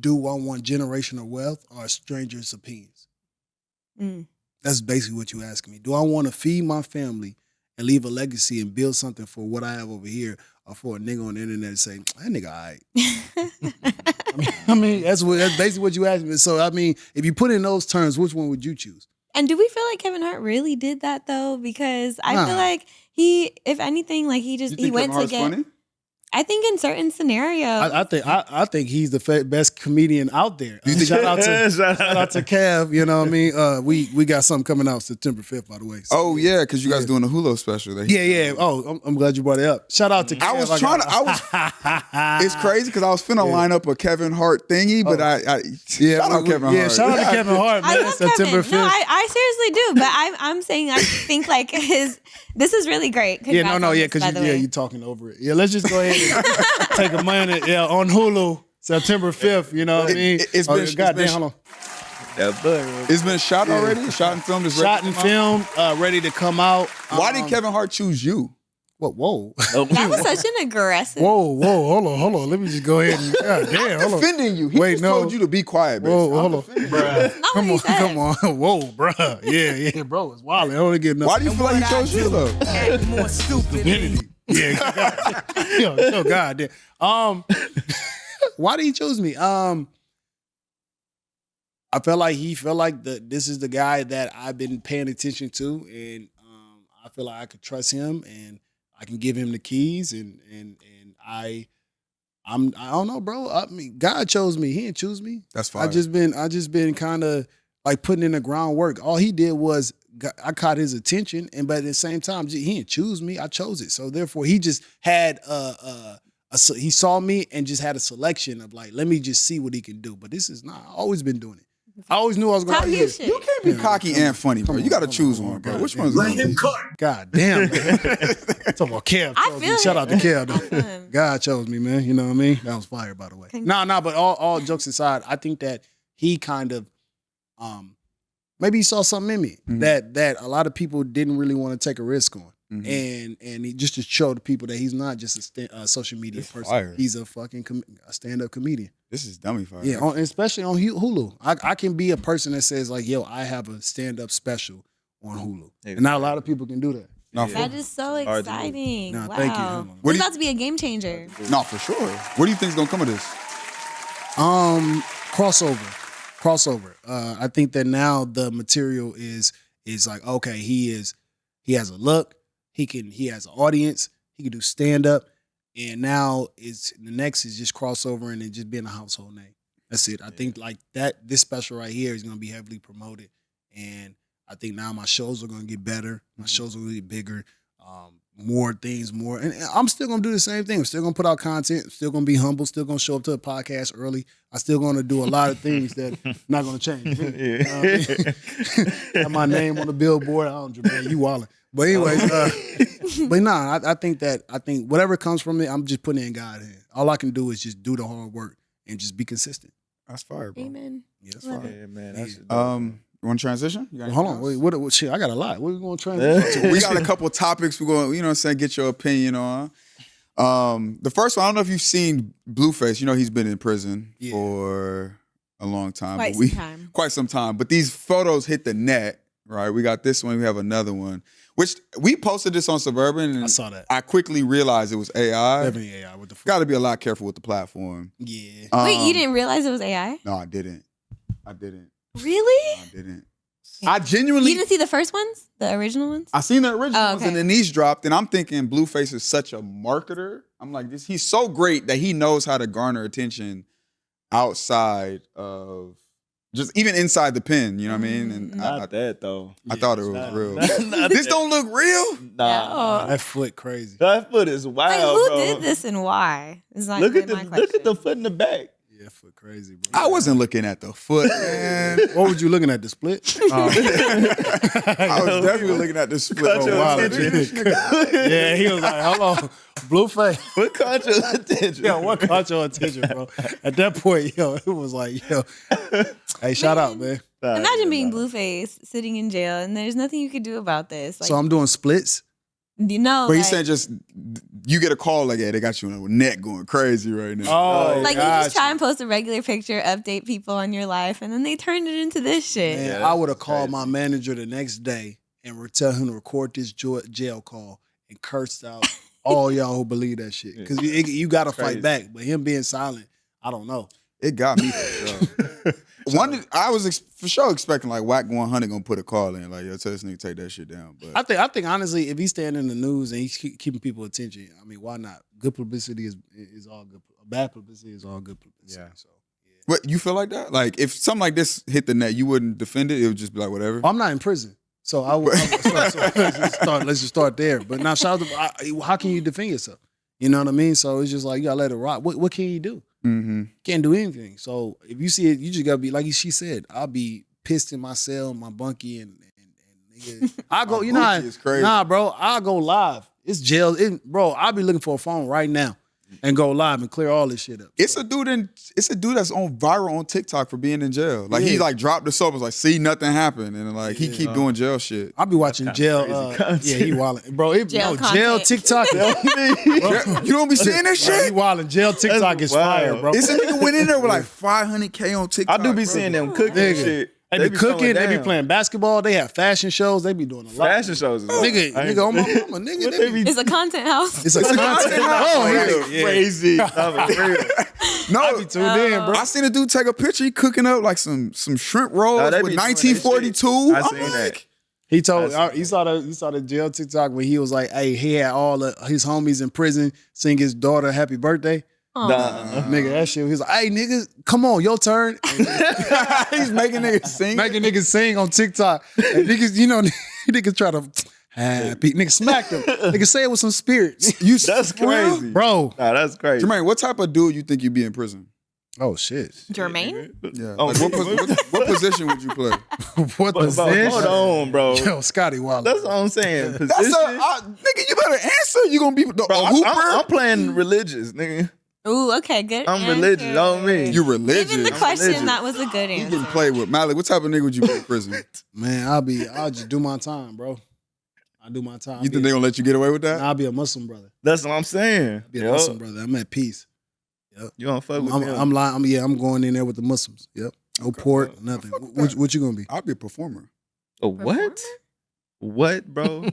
do I want generational wealth or strangers' opinions? That's basically what you're asking me. Do I want to feed my family and leave a legacy and build something for what I have over here, or for a nigga on the internet to say, that nigga all right? I mean, that's basically what you asked me. So, I mean, if you put in those terms, which one would you choose? And do we feel like Kevin Hart really did that though? Because I feel like he, if anything, like he went to get. Funny? I think in certain scenarios, I think he's the best comedian out there. Shout out to Kev. You know what I mean? We got something coming out September 5th, by the way. So, because you guys doing a Hulu special. Yeah. Oh, I'm glad you brought it up. Shout out to Kev. It's crazy because I was finna line up a Kevin Hart thingy, but shout out Kevin Hart. Yeah, shout out to Kevin Hart, man. I love September 5th. No, I seriously do, but I'm saying I think like this is really great. Because you're talking over it. Yeah, let's just go ahead and take a minute. Yeah, on Hulu, September 5th. You know what I mean? It's been shot already. Shot and filmed. Shot and filmed. Ready to come out. Why did Kevin Hart choose you? What? Whoa. That was such an aggressive. Whoa. Hold on. Let me just go ahead and. God damn. I'm defending you. He told you to be quiet, bitch. Whoa, hold on. Come on. Whoa, bruh. Yeah, bro. It's wild. I don't get nothing. Why do you feel like he chose you, though? More stupidity. Yeah. Yo, God damn. Why did he choose me? I felt like he felt like this is the guy that I've been paying attention to, and I feel like I could trust him, and I can give him the keys, and I don't know, bro. I mean, God chose me. He didn't choose me. That's fine. I just been kind of like putting in the groundwork. All he did was I caught his attention, but at the same time, he didn't choose me. I chose it. So therefore, he just had he saw me and just had a selection of like, let me just see what he can do. But this is not. I've always been doing it. I always knew I was going to do it. You can't be cocky and funny, bro. You got to choose one, bro. Which one's let him cut? God damn. Talking about Kev. Shout out to Kev, though. God chose me, man. You know what I mean? That was fire, by the way. No, but all jokes aside, I think that he kind of, maybe he saw something in me that a lot of people didn't really want to take a risk on. Mm-hmm. And he just to show the people that he's not just a social media person. Fire. He's a fucking a stand-up comedian. This is dummy fire. Yeah, especially on Hulu. I can be a person that says like, yo, I have a stand-up special on Hulu. And not a lot of people can do that. That is so exciting. No, wow. Thank you. It's about to be a game changer. No, for sure. What do you think is going to come of this? Crossover. I think that now the material is like, okay, he has a look. He has an audience. He can do stand up, and now the next is just crossover and then just being a household name. That's it. I think like that. This special right here is going to be heavily promoted, and I think now my shows are going to get better. My shows are going to get bigger. More things, and I'm still going to do the same thing. I'm still going to put out content. I'm still going to be humble. Still going to show up to the podcast early. I'm still going to do a lot of things that not going to change. Have my name on the billboard. I don't, man, you wildin'. But anyways, I think whatever comes from it, I'm just putting it in God's hand. All I can do is just do the hard work and just be consistent. That's fire, bro. Amen. Yeah, that's fire. Yeah, man. That's you want to transition? Hold on. Wait, what shit? I got a lot. What are we going to transition to? We got a couple topics we're going, get your opinion on. The first one, I don't know if you've seen Blueface. He's been in prison for a long time. Quite some time. But these photos hit the net, right? We got this one. We have another one. Which we posted this on Suburban, and I saw that. I quickly realized it was AI. Definitely AI. What the fuck? Got to be a lot careful with the platform. Yeah. Wait, you didn't realize it was AI? No, I didn't. Really? No, I didn't. I genuinely. You didn't see the first ones, the original ones? I seen the original ones, and then these dropped, and I'm thinking Blueface is such a marketer. I'm like, he's so great that he knows how to garner attention outside of Just even inside the pen, you know what I mean? And Not that though. I thought it was real. Not This that. don't look real? Nah. That foot crazy. That foot is wild, Like, who bro. did this and why? It's not Look at really my look at the question. foot in the back. Yeah, that foot crazy, bro. I wasn't looking at the foot, man. What was you looking at? The split? I was definitely looking at the split. Caught your wow. attention. Yeah, he was like, hold on. Blue face. What caught your attention? Yo, what caught your attention, bro? At that point, yo, it was like, yo, hey, shout out, man. Nah, Imagine being nah. Blueface sitting in jail and there's nothing you could do about this. Like, So I'm doing splits. you know, But like, he said just, you get a call like, hey, they got you in a neck going crazy right now. Oh, like you just try and post a regular picture, update people on your life, and then they turned it into this shit. Man, Yeah, I would have that's called crazy. my manager the next day and tell him to record this jail call and cursed out all y'all who believe that shit. Because you got to fight Crazy. back. But him being silent, I don't know. It got me for sure. I was for sure expecting like Whack 100 gonna put a call in, like, yo, tell this nigga take that shit down. But I think honestly, if he's staying in the news and he's keeping people attention, I mean, why not? Good publicity is all good. Bad publicity is all good publicity. Yeah. So what, you feel like that? Like if something like this hit the net, you wouldn't defend it? It would just be like whatever. I'm not in prison. So let's just start there. But now, shout out to, how can you defend yourself? You know what I mean? So it's just like, you gotta let it rock. What can you do? Mm-hmm. Can't do anything. So if you see it, you just gotta be like she said. I'll be pissed in my cell, my bunkie, and nigga, I go. You know, bunkie is crazy. Nah, bro, I'll go live. It's jail, bro. I'll be looking for a phone right now and go live and clear all this shit up. It's a dude that's on viral on TikTok for being in jail. Like he Yeah. like dropped the soap, was like, see, nothing happened, and like he keep doing jail shit. I'll be watching jail. crazy content. Yeah, he wilding, bro. Jail Jail content. TikTok. You don't be seeing that Bro, he shit? wilding. Jail TikTok is fire, wild. bro. This nigga went in there with like 500K on TikTok. I do be bro. seeing them cooking Nigga. shit. They be cooking. throwing They be down. playing basketball. They have fashion shows. They be doing a lot. fashion shows. As well. Nigga, on my mama, nigga. What They they be, be It's a content house. it's a content. Oh, yeah. crazy. I'm for real. No, I be tuned in, bro. I seen a dude take a picture. He cooking up like some shrimp rolls Nah, they with be doing that shit. 1942. I I'm seen like, that. He told I see you saw the jail TikTok where he was like, hey, he had all of his homies in prison sing his daughter happy birthday. Nah. Nigga, that shit. He was like, hey, niggas, come on, your turn. And He's making niggas sing. making niggas sing on TikTok. And niggas, you know, niggas try to happy. Nigga smacked him. Nigga say it with some spirit. That's crazy. Bro. Nah, that's crazy. Jermaine, what type of dude you think you be in prison? Oh, shit. Jermaine? Yeah. Oh, Like, what position would you play? What But, position? hold on, bro. Yo, Scotty Waller. That's what I'm saying. Position. That's nigga, you better answer. You gonna be Bro, a hooper? I'm playing religious, nigga. Ooh, okay, good. I'm answer. religious, on me. You religious. Given the question, religious. that was a good You answer. getting played with. Malik, what type of nigga would you be in prison? Man, I'll just do my time, bro. I'll do my time. You think they gonna let you get away with that? I'll be a Muslim brother. That's what I'm saying. I'll be a Muslim brother. I'm at peace. You don't fuck with I'm, them. I'm lying. I'm going in there with the Muslims. Yep. No pork, nothing. fuck with that. What you gonna be? I'll be a performer. A what? What, bro?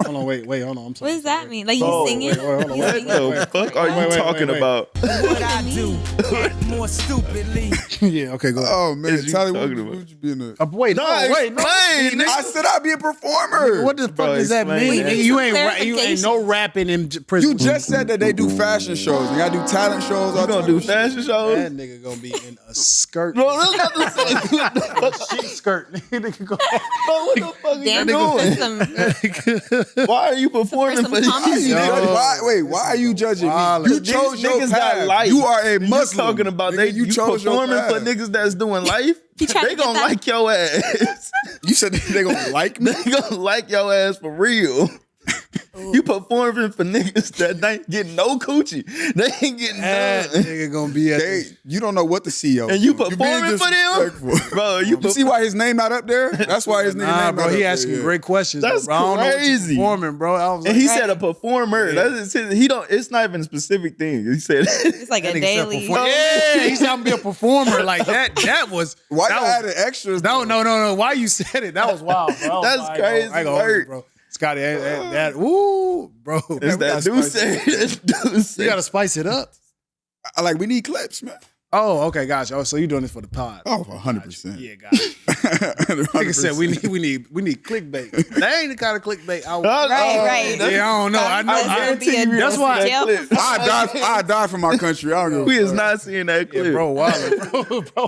Hold on, wait, hold on. I'm sorry. What does that mean? Like Bro, you singing? wait, hold on, You What singing? the fuck are you wait, talking wait. about? What I do, act more stupidly. Yeah, okay, go ahead. Oh man, Is you Tally, what talking would about? would you be in the? Wait, no, wait, no. explain, I said I'd be a performer. What the fuck Bro, does that explain mean? that. Nigga, you ain't no rapping in prison. You just said that they do fashion shows. They gotta do talent shows. You gonna do fashion shows? that nigga gonna be in a skirt. Bro, that's not the same. Sheet skirt. Nigga go. What the fuck are Damn, you for doing? some Why are you performing some for these comedy. Yo, niggas? why are you judging me? Wild. You These chose your niggas got path. life. You are a You Muslim. talking about Nigga, you chose your performing for path. niggas that's doing life? He tried to They get gonna that- like your ass. You said they gonna like me. They gonna like your ass for real. You performing for niggas that ain't getting no coochie. They ain't getting That none. nigga gonna be at You don't know what the CEO. And you doing. performing for them? Bro, You see why his name not up there? That's why his nigga Nah, name bro, not he up asking there. great questions. That's bro. I don't know what you crazy. performing, bro. I was And like, he said a performer. That's his, he don't. It's not even a specific thing. He said. It's like that a nigga said daily. perform- Yeah, he said I'm gonna be a performer. Like that. That was. Why that you was, added extras? No. Why you said it? That was wild, bro. That's I ain't crazy gonna hold you, work. bro. Scotty, that ooh, bro. It's that dude said. You gotta spice it up. We need clips, man. Oh, okay, gotcha. Oh, so you're doing this for the pod? Oh, 100%. Yeah, gotcha. Nigga said we need clickbait. That ain't the kind of clickbait I want. Right. Yeah, I don't know. I know. That's why. I died for my country. I don't know. We is not seeing that clip. Yeah, bro, bro.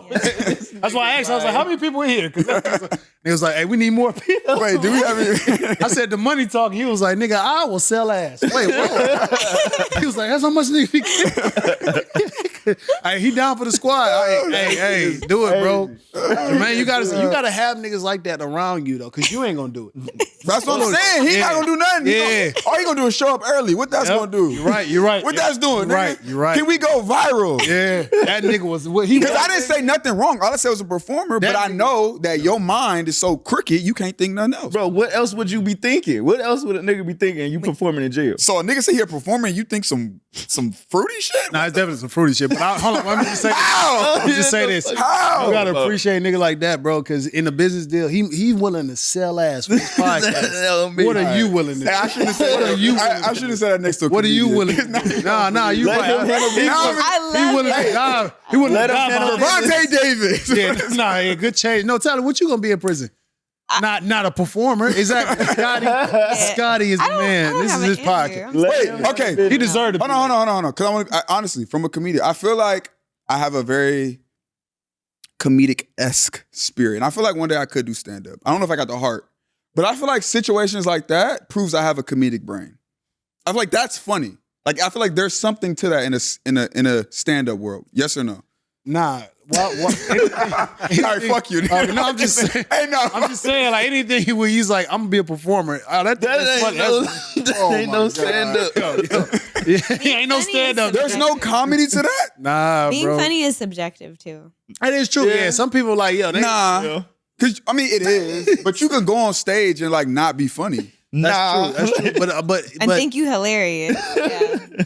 That's why I asked. I was like, how many people in here? Because he was like, hey, we need more people. Wait, do we have any? I said the money talk. He was like, nigga, I will sell ass. Wait, whoa. He was like, that's how much nigga we get. He down for the squad. Hey, do it, bro. Man, you gotta have niggas like that around you though, because you ain't gonna do it. That's what I'm saying. He not gonna do nothing. All he gonna do is show up early. What that's gonna do? You're right. What that's doing? You're right. Can we go viral? Yeah, that nigga was. Because I didn't say nothing wrong. All I said was a performer, but I know that your mind is so crooked, you can't think nothing else. Bro, what else would you be thinking? What else would a nigga be thinking you performing in jail? So a nigga say here performing, you think some fruity shit? Nah, it's definitely some fruity shit. But hold on, let me just say this. How? Let me just say this. How? You gotta appreciate a nigga like that, bro, because in the business deal, he willing to sell ass for his podcast. What are you willing to do? I shouldn't have said that. I shouldn't have said that next to a What are you comedian. willing to do? Nah, you right. I love it. He willing to Devontae Davis. Yeah, good change. No, Tyler, what you gonna be in prison? Not a performer. Exactly. Scotty is the man. This is his podcast. Wait, okay. He deserved it. Hold on. Because honestly, from a comedian, I feel like I have a very comedic-esque spirit. And I feel like one day I could do stand-up. I don't know if I got the heart. But I feel like situations like that proves I have a comedic brain. I feel like that's funny. Like I feel like there's something to that in a stand-up world. Yes or no? Nah. What? All right, fuck you. No, I'm just saying. Hey, no. I'm just saying, like anything where he's like, I'm gonna be a performer. That's funny. That ain't no stand up. Ain't no stand up. There's no comedy to that? Nah, Being bro. funny is subjective too. That is true. Yeah, some people like, yo, Nah. Cause I mean it is, but you can go on stage and like not be funny. That's true. But I think you hilarious. Yeah.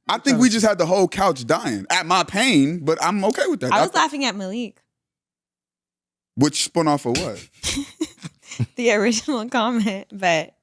I think we just had the whole couch dying at my pain, but I'm okay with that. I was laughing at Malik. Which spun off of what? The original comment, but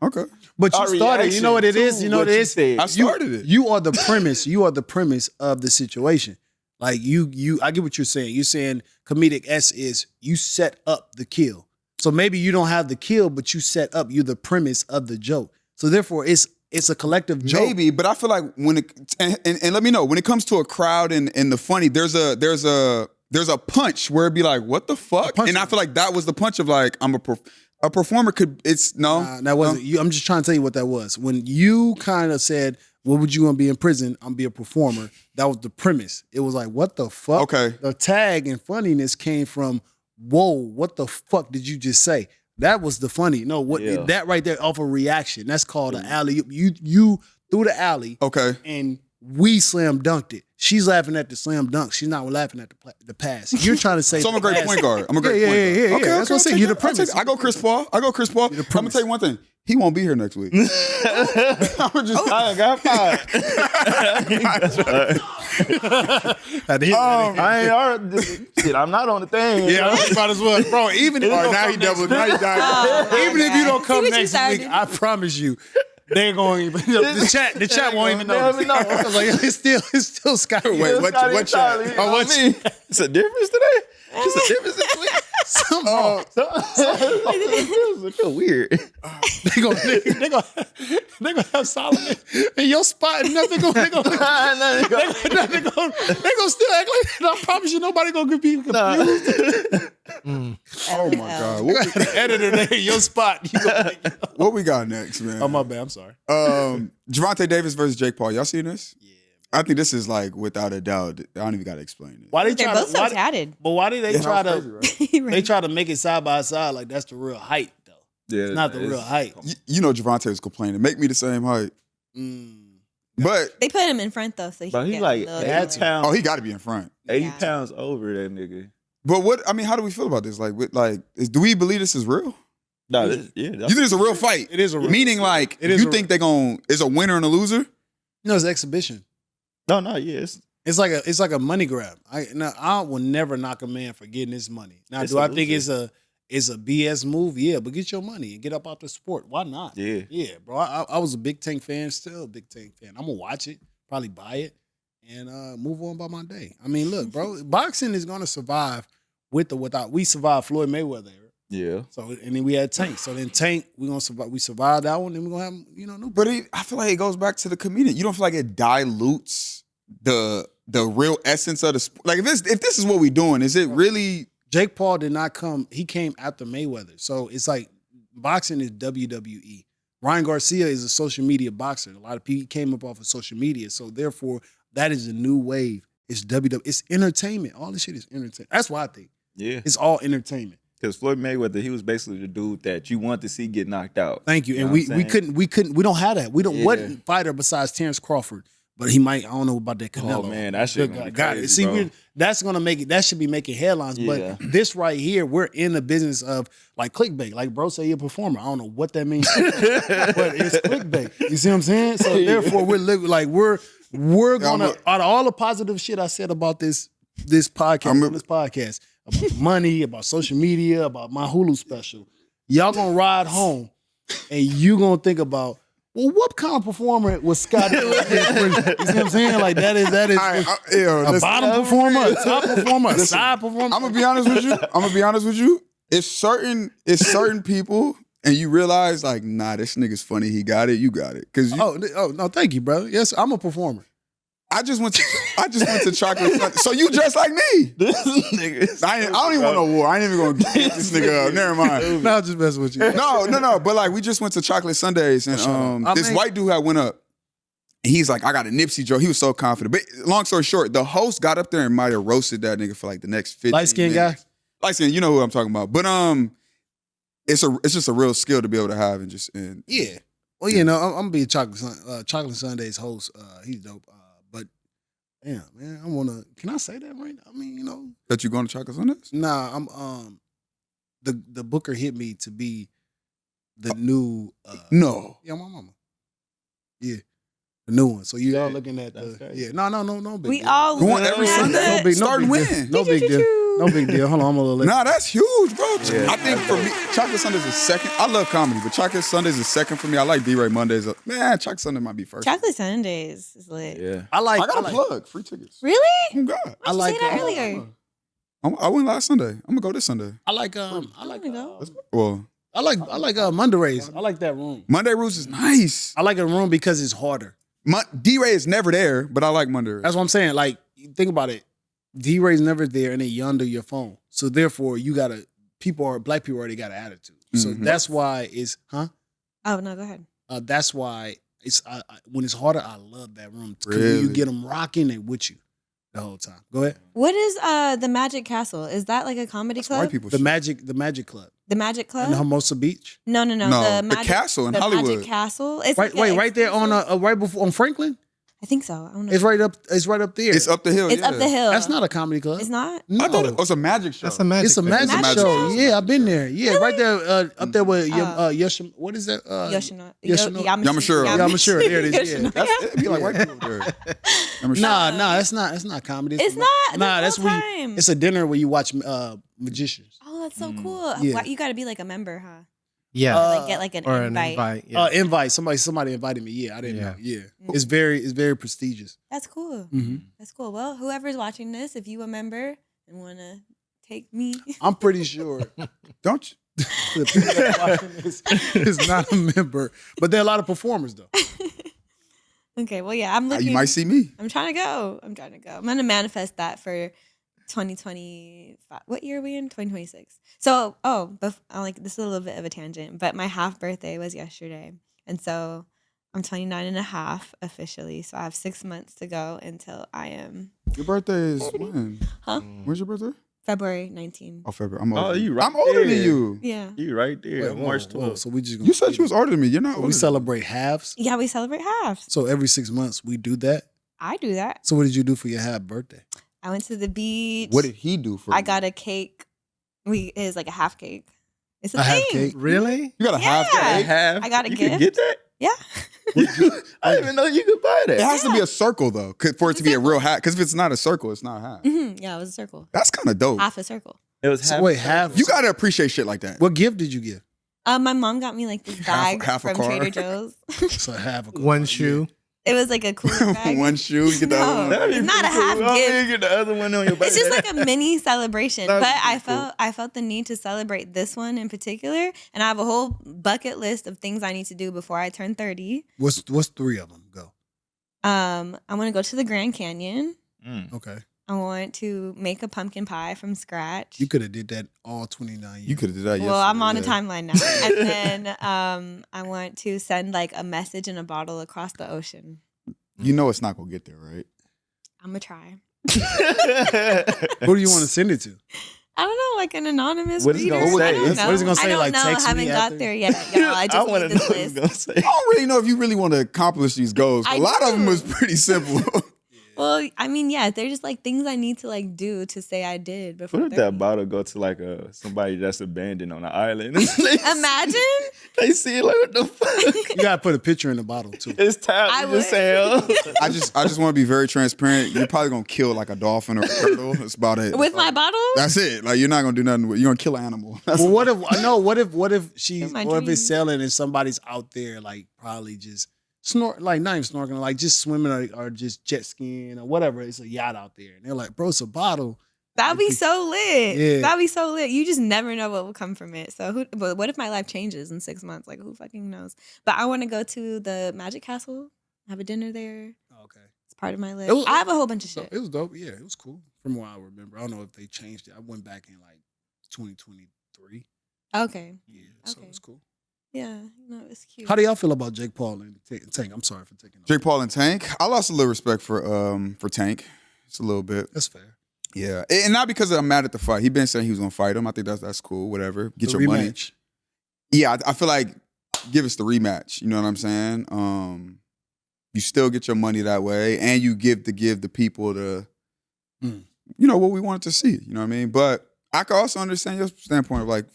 Okay. But you started. You know what it is? You know what it is? I started it. You are the premise. You are the premise of the situation. Like you I get what you're saying. You're saying comedic S is you set up the kill. So maybe you don't have the kill, but you set up, you're the premise of the joke. So therefore it's a collective joke. Maybe, but I feel like when it and let me know when it comes to a crowd and the funny, there's a punch where it'd be like, what the fuck? And I feel like that was the punch of like I'm a performer could that wasn't you. I'm just trying to tell you what that was. When you kind of said, what would you want to be in prison? I'm be a performer. That was the premise. It was like, what the fuck? Okay. The tag and funniness came from, whoa, what the fuck did you just say? That was the funny. No, that right there off a reaction. That's called an alley. You threw the alley. Okay. And we slam dunked it. She's laughing at the slam dunk. She's not laughing at the pass. You're trying to say so I'm a great point guard. I'm a great point guard. Yeah. Okay, that's what I'm saying. You're the premise. I go Chris Paul. I'm gonna tell you one thing. He won't be here next week. I got fired. I ain't heard shit. I'm not on the thing. Yeah, I might as well, bro. Even if now he doubled. Now he died. Even if you don't come next week, I promise you, they're going. The chat won't even know. I was like, it's still Scott. Wait, what chat? It's a difference today. It's a difference this week. It feel weird. They gonna have Solomon in your spot and nothing gonna they gonna still act like that. I promise you nobody gonna be confused. Oh my God. The editor there in your spot. What we got next, man? Oh my bad, I'm sorry. Javante Davis versus Jake Paul. Y'all seen this? Yeah. I think this is like without a doubt. I don't even gotta explain it. Why they're both so tatted. But why did they try to? Crazy, right? They try to make it side by side like that's the real height though. Yeah, it's not the real height. You know Javante was complaining. Make me the same height. But they put him in front though, so he's like 80 pounds. Oh, he got to be in front. 80 pounds over that nigga. But what? I mean, how do we feel about this? Do we believe this is real? No, you think it's a real fight? It is a real. Meaning, like, you think they're gonna is a winner and a loser? No, it's exhibition. No, yes. It's like a money grab. I will never knock a man for getting his money. Now, do I think it's a BS move? Yeah, but get your money and get up out the sport. Why not? Yeah, bro. I was a Big Tank fan, still a Big Tank fan. I'm gonna watch it, probably buy it. and move on by my day. I mean, look, bro, boxing is gonna survive with or without. We survived Floyd Mayweather era. Yeah. So and then we had Tank. So then Tank, we gonna survive. We survived that one, and we're gonna have new. But I feel like it goes back to the comedian. You don't feel like it dilutes the real essence of the sport? Like if this is what we're doing, is it really? Jake Paul did not come. He came after Mayweather. So it's like boxing is WWE. Ryan Garcia is a social media boxer. A lot of people came up off of social media. So therefore, that is a new wave. It's WWE. It's entertainment. All this shit is entertainment. That's what I think. Yeah. It's all entertainment. Because Floyd Mayweather, he was basically the dude that you want to see get knocked out. Thank you. You And know we don't have that. We don't. Yeah. What fighter besides Terrence Crawford? But he might. I don't know about that Canelo. Oh man, that shit gonna be got it. crazy, See, bro. that's gonna make it. That should be making headlines. Yeah. But this right here, we're in the business of like clickbait. Like bro, say you're a performer. I don't know what that means, but it's clickbait. You see what I'm saying? So therefore, we're gonna out of all the positive shit I said about this podcast about money, about social media, about my Hulu special. Y'all gonna ride home, and you gonna think about. Well, what kind of performer was Scotty? You see what I'm saying? Like that is a bottom performer, a top performer, a side performer. I'm gonna be honest with you. It's certain people, and you realize like, nah, this nigga's funny. He got it. You got it. Cause no, thank you, bro. Yes, I'm a performer. I just went to Chocolate Sunday. So you just like me. This nigga. I don't even want no war. I ain't even gonna get this nigga up. Never mind. No, I'm just messing with you. No. But like we just went to Chocolate Sundays and this white dude had went up. And he's like, I got a Nipsey joke. He was so confident. But long story short, the host got up there and might have roasted that nigga for like the next 15 Light-skinned guy? Light-skinned, you know who I'm talking about. But it's just a real skill to be able to have and yeah. Well, I'm gonna be a Chocolate Sundays host. He's dope. But damn, man, I wanna. Can I say that right now? I mean, That you going to Chocolate Sundays? Nah, I'm the booker hit me to be the new No. Yeah, my mama. Yeah. The new one. So you all looking at That's the crazy. no big We deal. all Going every looking at Sunday. that. No big Start deal. winning. No big deal. No big deal. Hold on, I'm a little late. Nah, that's huge, bro. Yeah. I think for me, Chocolate Sundays is second. I love comedy, but Chocolate Sundays is second for me. I like D-Ray Mondays. Man, Chocolate Sunday might be first. Chocolate Sundays is lit. Yeah. I I got a plug. Free tickets. Really? Oh, God. I like say that earlier. I went last Sunday. I'm going to go this Sunday. I like wanna go. Well, I like Monday Rays. I like that room. Monday Roots is nice. I like a room because it's harder. D-Ray is never there, but I like Monday Roots. That's what I'm saying. Like, think about it. D-Ray's never there, and then you under your phone. So therefore, black people already got an attitude. So that's why it's, Oh no, go ahead. that's why it's when it's harder. I love that room. 'Cause when Really? you get them rocking, they with you the whole time. Go ahead. What is the Magic Castle? Is that like a comedy club? White people The shit. Magic Club The Magic Club? in Hermosa Beach. No. No, The, the Magic, castle in the Hollywood. Magic Castle. It's Right, like right there on right before on Franklin. I think so. I don't know. It's right up. It's right up there. It's up the hill. It's up the hill. That's not a comedy club. It's not. No. I thought it was a magic show. That's a magic. It's a magic Magic show. show? Yeah, I've been there. Yeah, right there, up there with Yoshim. What is that? Yoshino. Yoshino. Yamashiro. Yamashiro. There it is. Yeah. That's, it'd be like white people there. Nah, that's not comedy. It's not. Nah, There's that's no where time. it's a dinner where you watch magicians. Oh, that's so cool. Yeah. Wow, you got to be like a member, huh? Yeah. Like get like an or invite. an invite. Yeah. Invite. Somebody invited me. Yeah, I didn't know. Yeah, it's very prestigious. That's cool. Mm-hmm. That's cool. Well, whoever's watching this, if you a member and want to take me, I'm pretty sure Don't you? the people that are watching this is not a member, but there are a lot of performers though. okay. Well, yeah, I'm looking. You might see me. I'm trying to go. I'm gonna manifest that for 2025. What year are we in? 2026. So, like this is a little bit of a tangent, but my half birthday was yesterday, and so I'm 29 and a half officially. So I have 6 months to go until I am Your birthday is when? Huh? When's your birthday? February 19. Oh, February. I'm older. Oh, you right I'm older there. than you. Yeah. You right there. March 12th. So we just You said you was older than me. You're not. So older we than celebrate halves. Yeah, we celebrate halves. So every 6 months we do that. I do that. So what did you do for your half birthday? I went to the beach. What did he do for I you? got a cake. It is like a half cake. It's a A half thing. cake? Really? You got a half Yeah. cake? Half. I got a you gift. Could get that? Yeah. I didn't even know you could buy It that. has to be a circle though, for it to be a real hat. Because if it's not a circle, it's not a hat. Yeah, it was a circle. That's kind of dope. Half a circle. It was So half. wait, half. You gotta appreciate shit like that. What gift did you give? My mom got me like this bag half a from car. Trader Joe's. So half a One shoe. It was like a cooler bag. One shoe, you get the other one. That'd be It's not a pretty half cool. I gift. mean, get the other one on your back. It's just like a mini celebration. That'd But be pretty I felt the need to celebrate this one in particular. And I have a whole bucket list of things I need to do before I turn 30. What's 3 of them? Go. I want to go to the Grand Canyon. Okay. I want to make a pumpkin pie from scratch. You could have did that all 29 years. You could have did that. Well, I'm on a yesterday. timeline now. And then I want to send like a message in a bottle across the ocean. You know it's not gonna get there, right? I'm going to try. Who do you want to send it to? I don't know, like an anonymous What is it reader. gonna say? I don't know. What is it gonna say, I don't like, know. text I haven't me got after? there yet, y'all. I just want made to this know what he's list. gonna say. I don't really know if you really want to accomplish these goals. I A lot of them do. is pretty simple. Well, I mean, yeah, they're just like things I need to like do to say I did before. What if 30. that bottle go to like somebody that's abandoned on an island? Imagine. They see it like, what the fuck? You gotta put a picture in the bottle too. It's time. I You would. just saying. I just want to be very transparent. You're probably gonna kill like a dolphin or a turtle. That's about it. With my bottle? That's it. Like you're not gonna do nothing with. You're gonna kill an animal. That's Well, what if she's my or if dreams. it's selling and somebody's out there like probably just snort, like not even snorkeling, like just swimming or just jet skiing or whatever. It's a yacht out there, and they're like, bro, it's a bottle. That'd be so lit. Yeah. That'd be so lit. You just never know what will come from it. So, but what if my life changes in 6 months? Like, who fucking knows? But I want to go to the Magic Castle, have a dinner there. Okay, It's part of my list. It was- I have a whole bunch of shit. it was dope. Yeah, it was cool from what I remember. I don't know if they changed it. I went back in like 2023. Okay. Yeah, so Okay. it's cool. Yeah, no, it's cute. How do y'all feel about Jake Paul and Tank? I'm sorry for taking. Jake Paul and Tank. I lost a little respect for Tank. It's a little bit. That's fair. Yeah, and not because I'm mad at the fight. He been saying he was gonna fight him. I think that's cool. Whatever. Get The your money. rematch. Yeah, I feel like give us the rematch. You know what I'm saying? You still get your money that way, and you give the people the, you know, what we wanted to see. You know what I mean? But I can also understand your standpoint of like,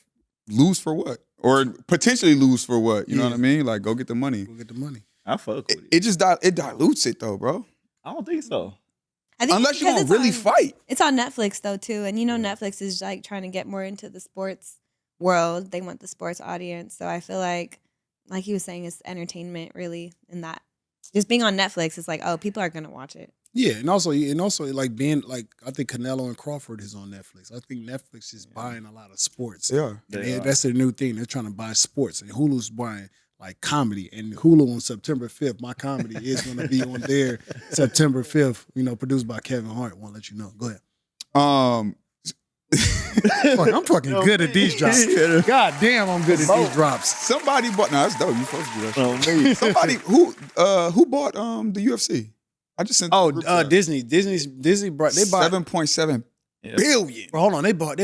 lose for what, or potentially lose for what. You know what I mean? Like, go get the money. Go get the money. I fuck with it. It just it dilutes it though, bro. I don't think so. I think Unless you're because gonna it's really on- fight. It's on Netflix though too, and you know Netflix is like trying to get more into the sports world. They want the sports audience, so I feel like he was saying, it's entertainment really. In that, just being on Netflix, it's like, oh, people are gonna watch it. Yeah, and also like being like, I think Canelo and Crawford is on Netflix. I think Netflix is buying a lot of sports. Yeah. And that's their new thing. They're trying to buy sports, and Hulu's buying like comedy. And Hulu on September 5th, my comedy is going to be on there September 5th. You know, produced by Kevin Hart. Want to let you know. Go ahead. Fuck, I'm fucking good at these drops. God damn, I'm good at these drops. Somebody bought. No, that's dope. You supposed to do that. Shit. Oh, me. Somebody who bought the UFC? I just sent. Oh, the group chat. Disney brought 7.7 Yeah. billion. Hold on, they bought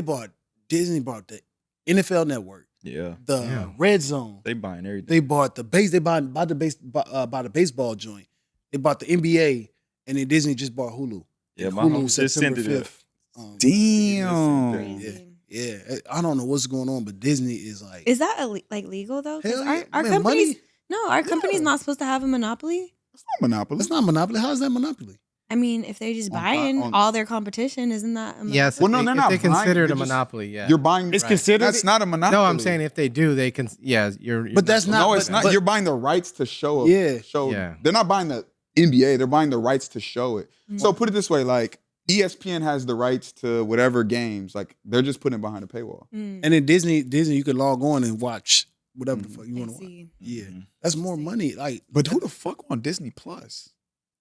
Disney bought the NFL Network, Yeah. the Red Zone. They buying everything. They bought the base. They bought the baseball joint. They bought the NBA, and then Disney just bought Hulu. Yeah, And my Hulu homie just sent September it. 5th. Damn. Crazy. Yeah, I don't know what's going on, but Disney is like, Is that like legal though? 'Cause hell yeah, our man, companies, money. no, our company's Yeah. not supposed to have a monopoly. It's not monopoly. That's not monopoly. How is that monopoly? I mean, if they're just On- buying on- all their competition, isn't that a monopoly? Yes, Well, no, if they're they, not if they buying, consider it they're a just- monopoly, yeah. You're buying. It's considered. That's not a monopoly. No, I'm saying if they do, they can. Yeah, you're. But that's not. No, it's not. but- You're buying the rights to show. Yeah. Show. Yeah. They're not buying the NBA. They're buying the rights to show it. So put it this way: like ESPN has the rights to whatever games. Like they're just putting it behind a paywall. And then Disney, you could log on and watch whatever the fuck you I want to watch. see. Yeah, that's more money. Like, But who the fuck on Disney Plus?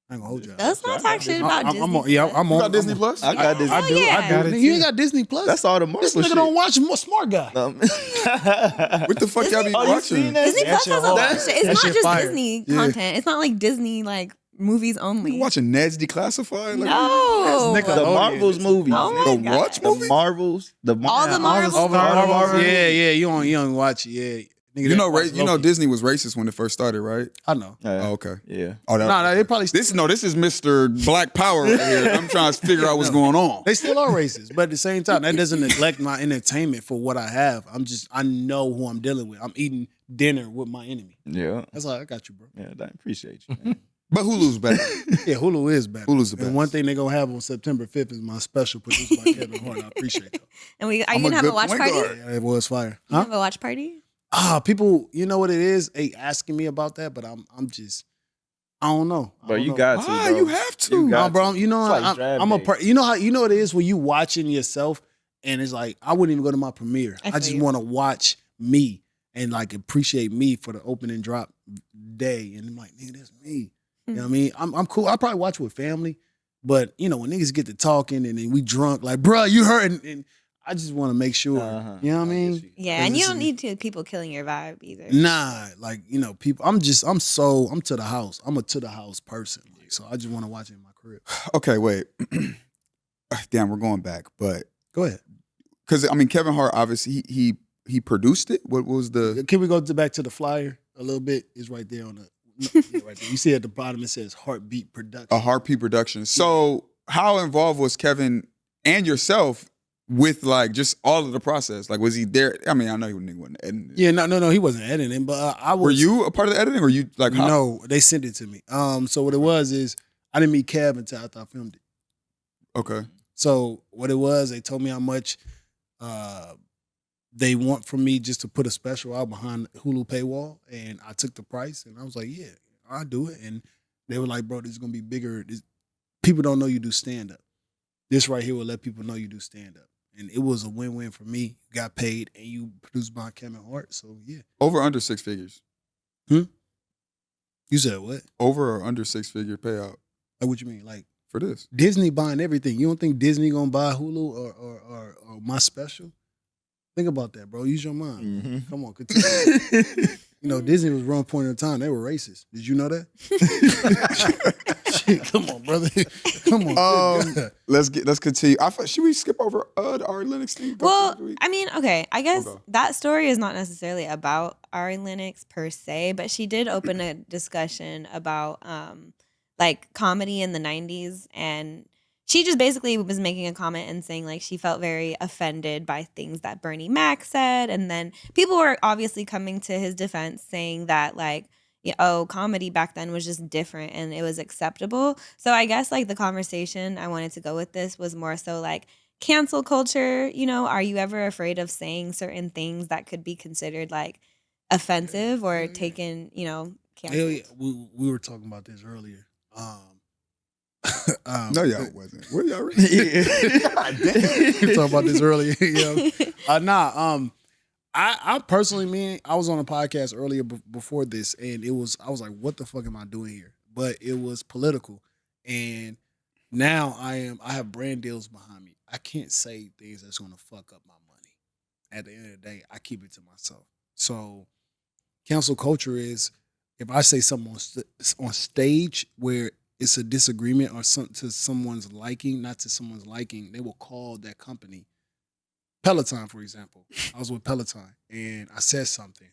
I ain't gonna hold you. Let's not talk shit about Disney. I'm on. Yeah, I'm You on. got Disney Plus? I got this. Oh, yeah. Got it You too. ain't got Disney Plus. That's all the Marvel This nigga shit. don't watch more Smart Guy. What the fuck y'all be Oh, you seen watching? that? Disney That Plus shit has a hard. lot of shit. It's That not shit just fire. Disney Yeah. content. It's not like Disney like movies only. You watching Ned's Declassified? Like, No. That's The Marvels movies. Oh my The God. what The movie? Marvels. All the Marvel All the Marvel. Yeah, you don't watch it. Yeah, nigga, You know, watch you know Loki. Disney was racist when it first started, right? I know. Oh, okay. Yeah. Oh, that, No, they probably This is Mr. Black Power right here. I'm trying to figure out what's going on. They still are racist, but at the same time, that doesn't neglect my entertainment for what I have. I know who I'm dealing with. I'm eating dinner with my enemy. Yeah. That's all. I got you, bro. Yeah. I appreciate you, man. But Hulu's better. Yeah, Hulu is better. Hulu's the best. And one thing they're gonna have on September 5th is my special produced by Kevin Hart. I appreciate that. And are I'm you gonna a have a good watch point party? guard. Yeah, it was fire. You Huh? have a watch party? People, you know what it is? They asking me about that, but I'm I don't know. Bro, you got to, Ah, bro. you have to. You Nah, got bro. to. You know, It's like draft I'm a day. you know how it is when you watching yourself, and it's like I wouldn't even go to my premiere. I I feel just you. want to watch me and like appreciate me for the opening drop day, and I'm like, nigga, that's me. You know what I mean? I'm cool. I probably watch with family, but you know when niggas get to talking and then we drunk, like, bro, you hurt, and I just want to make sure. Uh-huh. You know what I I mean? get you. Yeah, and you This don't is- need to people killing your vibe either. Nah, like you know, people. I'm to the house. I'm a to the house person. Like, so I just want to watch it in my crib. Okay, wait. Damn, we're going back, but Go ahead. because I mean, Kevin Hart obviously he produced it. What was the? Can we go back to the flyer a little bit? It's right there on the yeah, right there. You see at the bottom it says Heartbeat Production. A Heartbeat production. So how involved was Kevin and yourself with like just all of the process? Like, was he there? I mean, I know he wasn't editing. Yeah, no, he wasn't editing, but I was. Were you a part of the editing, or you like? How? No, they sent it to me. So what it was is I didn't meet Kev until after I filmed it. Okay. So what it was, they told me how much they want from me just to put a special out behind the Hulu paywall, and I took the price, and I was like, yeah, I'll do it. And they were like, bro, this is gonna be bigger. People don't know you do stand up. This right here will let people know you do stand up, and it was a win-win for me. You got paid, and you produced by Kevin Hart. So yeah. Over or under 6 figures? You said what? Over or under 6 figure payout Like what you mean? Like for this? Disney buying everything. You don't think Disney gonna buy Hulu or my special? Think about that, bro. Use your mind. Mhm. Come on, continue. You know, Disney was one point in time, they were racist. Did you know that? Shit, come on, brother. Come on. Let's continue. Should we skip over the Ari Lennox thing? Well, I mean, okay, I guess Okay. that story is not necessarily about Ari Lennox per se, but she did open a discussion about like comedy in the 90s, and she just basically was making a comment and saying like she felt very offended by things that Bernie Mac said, and then people were obviously coming to his defense saying that like, oh, comedy back then was just different and it was acceptable. So I guess like the conversation I wanted to go with this was more so like cancel culture. You know, are you ever afraid of saying certain things that could be considered like offensive or taken, Hell canceled? yeah. We were talking about this earlier. No, y'all wasn't. Were y'all really? We were talking about this earlier. I personally, I was on a podcast earlier before this, and I was like, what the fuck am I doing here? But it was political, and now I have brand deals behind me. I can't say things that's gonna fuck up my money. At the end of the day, I keep it to myself. So, cancel culture is if I say something on stage where it's a disagreement or something to someone's liking, not to someone's liking, they will call that company. Peloton, for example. I was with Peloton and I said something.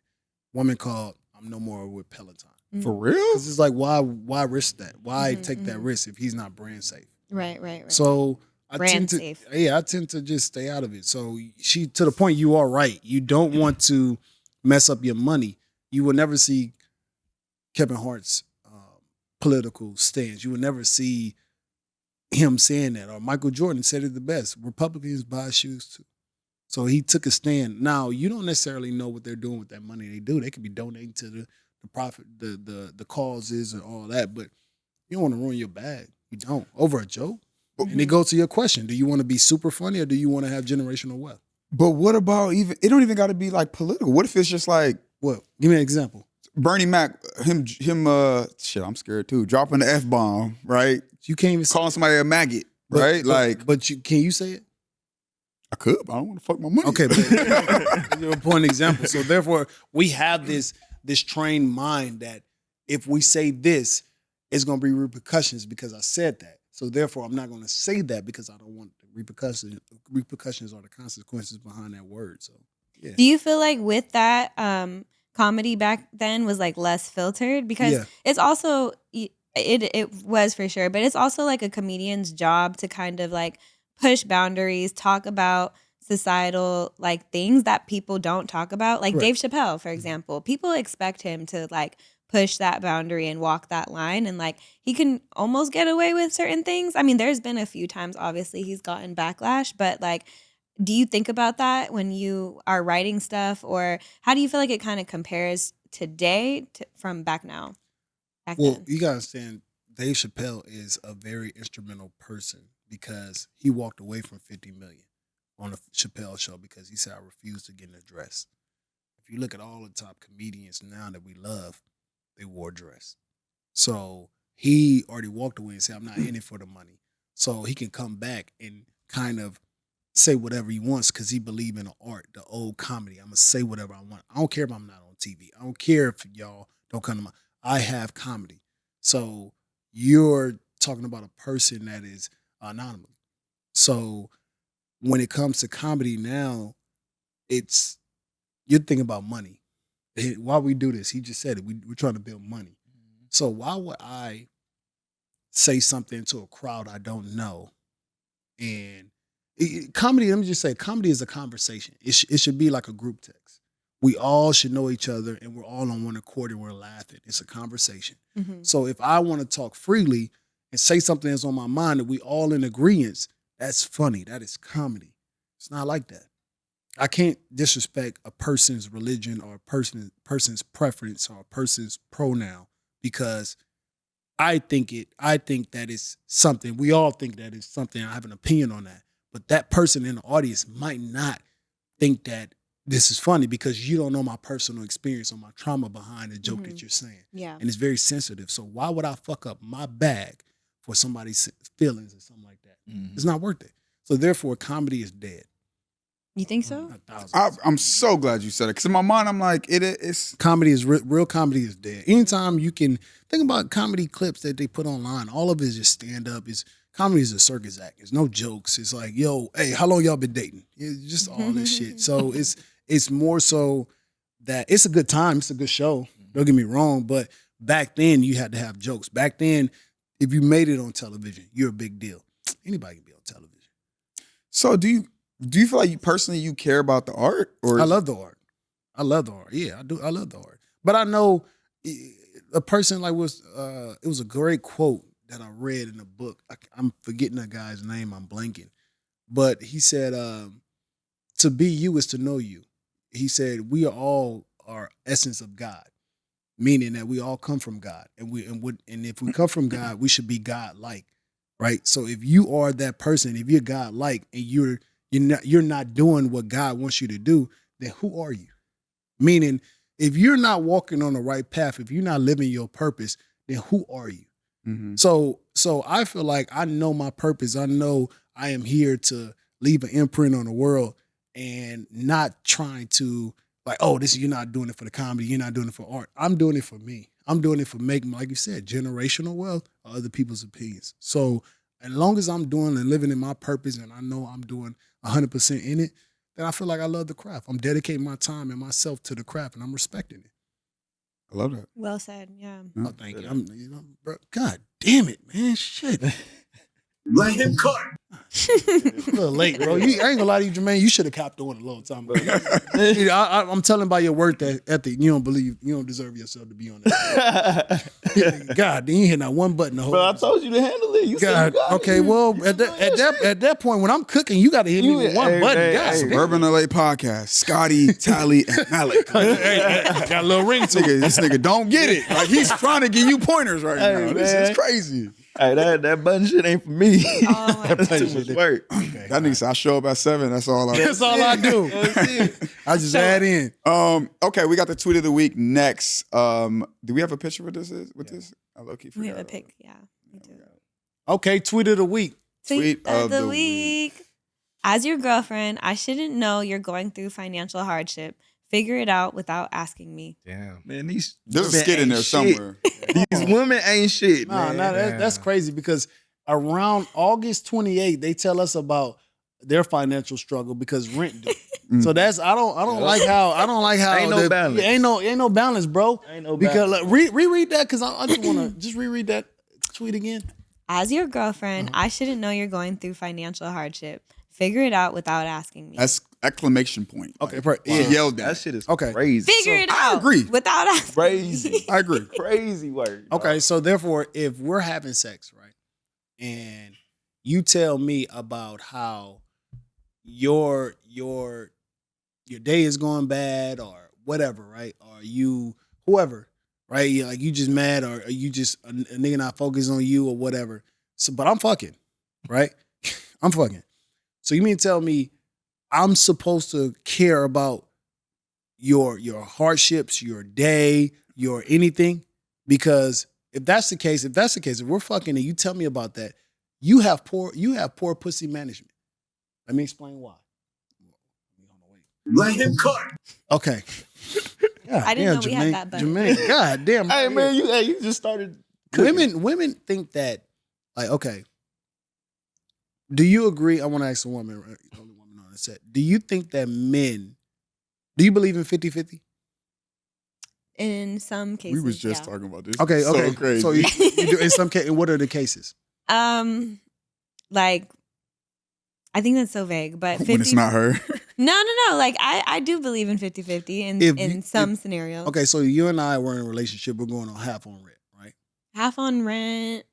Woman called, I'm no more with Peloton. For real? Because it's like, why risk that? Why Mhm, take that risk if he's not brand safe? Right. So I Brand tend to, safe. I tend to just stay out of it. So she, to the point, you are right. You don't want to mess up your money. You will never see Kevin Hart's political stance. You will never see him saying that. Or Michael Jordan said it the best. Republicans buy shoes too. So he took a stand. Now you don't necessarily know what they're doing with that money they do. They could be donating to the profit, the causes and all that, but you don't want to ruin your bag. You don't. Over a joke. And it goes to your question. Do you want to be super funny or do you want to have generational wealth? But what about it don't even got to be like political. What if it's just like What? Give me an example. Bernie Mac, shit, I'm scared too. Dropping the F-bomb, right? You can't even say Calling somebody a maggot, right? But can you say it? I could, but I don't want to fuck my money. Okay, but you're a point example. So therefore, we have this trained mind that if we say this, it's going to be repercussions because I said that. So therefore, I'm not going to say that because I don't want the repercussions or the consequences behind that word. So yeah. Do you feel like with that comedy back then was like less filtered? Because it's also it was for sure, but it's also like a comedian's job to kind of like push boundaries, talk about societal like things that people don't talk about. Like Dave Chappelle, for example, people expect him to like push that boundary and walk that line, and like he can almost get away with certain things. I mean, there's been a few times obviously he's gotten backlash, but like, do you think about that when you are writing stuff, or how do you feel like it kind of compares today from back now? back Well, then. you gotta understand, Dave Chappelle is a very instrumental person because he walked away from 50 million on the Chappelle show because he said, I refuse to get in a dress. If you look at all the top comedians now that we love, they wore a dress. So he already walked away and said, I'm not in it for the money. So he can come back and kind of say whatever he wants because he believe in the art, the old comedy. I'm going to say whatever I want. I don't care if I'm not on TV. I don't care if y'all don't come to my... I have comedy. So you're talking about a person that is anonymous. So when it comes to comedy now, you're thinking about money. Why we do this, he just said it, we're trying to build money. So why would I say something to a crowd I don't know? And comedy, let me just say, comedy is a conversation. It should be like a group text. We all should know each other and we're all on one accord and we're laughing. It's a conversation. Mm-hmm. So if I want to talk freely and say something that's on my mind that we all in agreement, that's funny. That is comedy. It's not like that. I can't disrespect a person's religion or a person's preference or a person's pronoun because I think that is something. We all think that is something. I have an opinion on that. But that person in the audience might not think that this is funny because you don't know my personal experience or my trauma behind the joke that you're saying. Yeah. And it's very sensitive. So why would I fuck up my bag for somebody's feelings or something like that? It's not worth it. So therefore, comedy is dead. You think so? I'm so glad you said it because in my mind I'm like it's comedy is real comedy is dead. Anytime you can think about comedy clips that they put online, all of it is just stand up. Comedy is a circus act. There's no jokes. It's like, yo, hey, how long y'all been dating? It's just all this shit. So it's more so that it's a good time. It's a good show. Don't get me wrong. But back then you had to have jokes. Back then, if you made it on television, you're a big deal. Anybody can be on television. So do you feel like you personally care about the art? Or I love the art. I love the art. Yeah, I do. I love the art. But I know a person like it was a great quote that I read in a book. I'm forgetting that guy's name. I'm blanking. But he said, to be you is to know you. He said, we are all our essence of God, meaning that we all come from God. And if we come from God, we should be God-like, right? So if you are that person, if you're God-like and you're not doing what God wants you to do, then who are you? Meaning, if you're not walking on the right path, if you're not living your purpose, then who are you? Mm-hmm. So I feel like I know my purpose. I know I am here to leave an imprint on the world and not trying to like, oh, you're not doing it for the comedy. You're not doing it for art. I'm doing it for me. I'm doing it for making, like you said, generational wealth or other people's opinions. So as long as I'm doing and living in my purpose and I know I'm doing 100% in it, then I feel like I love the craft. I'm dedicating my time and myself to the craft and I'm respecting it. I love that. Well said, yeah. Oh, thank you. Bro, God damn it, man. Shit. Let him cook. A little late, bro. I ain't gonna lie to you, Jermaine. You should have copped on a long time ago. I'm telling by your work ethic, you don't deserve yourself to be on that. God, then you hit that one button the whole. Bro, I told you to handle it. You said you got okay, it. well, at that point when I'm cooking, you got to hit me with one button. God, Suburban LA podcast, Scotty, Tally, and Malik. Got a little ring to it. This nigga don't get it. Like he's trying to give you pointers right now. This is crazy. Hey, that button shit ain't for me. Oh my That's too much work. Okay, That nigga said I show up at 7. That's all I do. That's all I do. I just add in. Okay, we got the tweet of the week next. Do we have a picture for this? This? I low-key forgot. We have a pic, yeah. We do. Okay, tweet of the week. Tweet of the week. As your girlfriend, I shouldn't know you're going through financial hardship. Figure it out without asking me. Damn. Man, There's a skit in there somewhere. These women ain't shit, Nah, man. that's crazy because around August 28th, they tell us about their financial struggle because rent due. So that's I don't like how Ain't no balance. Ain't no balance, bro. Ain't no because balance. reread that because I just want to just reread that tweet again. As your girlfriend, I shouldn't know you're going through financial hardship. Figure it out without asking me. That's exclamation point. Okay, She yelled That at. shit is Okay. crazy. Figure it out. I agree. Without asking Crazy. me. I agree. Crazy word. Okay, so therefore, if we're having sex, right, and you tell me about how your day is going bad or whatever, right, or you whoever, right? Like you just mad or you just a nigga not focused on you or whatever. So, but I'm fucking, right? I'm fucking. So you mean to tell me I'm supposed to care about your hardships, your day, your anything? Because if that's the case, if we're fucking and you tell me about that, you have poor pussy management. Let me explain why. Let him cook. Okay. God I didn't damn, know we had that button. Jermaine, God damn. Hey man, you just started cooking. Women think that, like, okay. Do you agree? I want to ask a woman, the only woman on the set. Do you think that do you believe in 50-50? In some cases, We was just yeah. talking about this. Okay, So okay. crazy. So you do in some case. What are the cases? Like, I think that's so vague, but 50, when it's not her. No. Like, I do believe in 50-50 in some scenarios. Okay, so you and I were in a relationship. We're going on half on rent, right? Half on rent.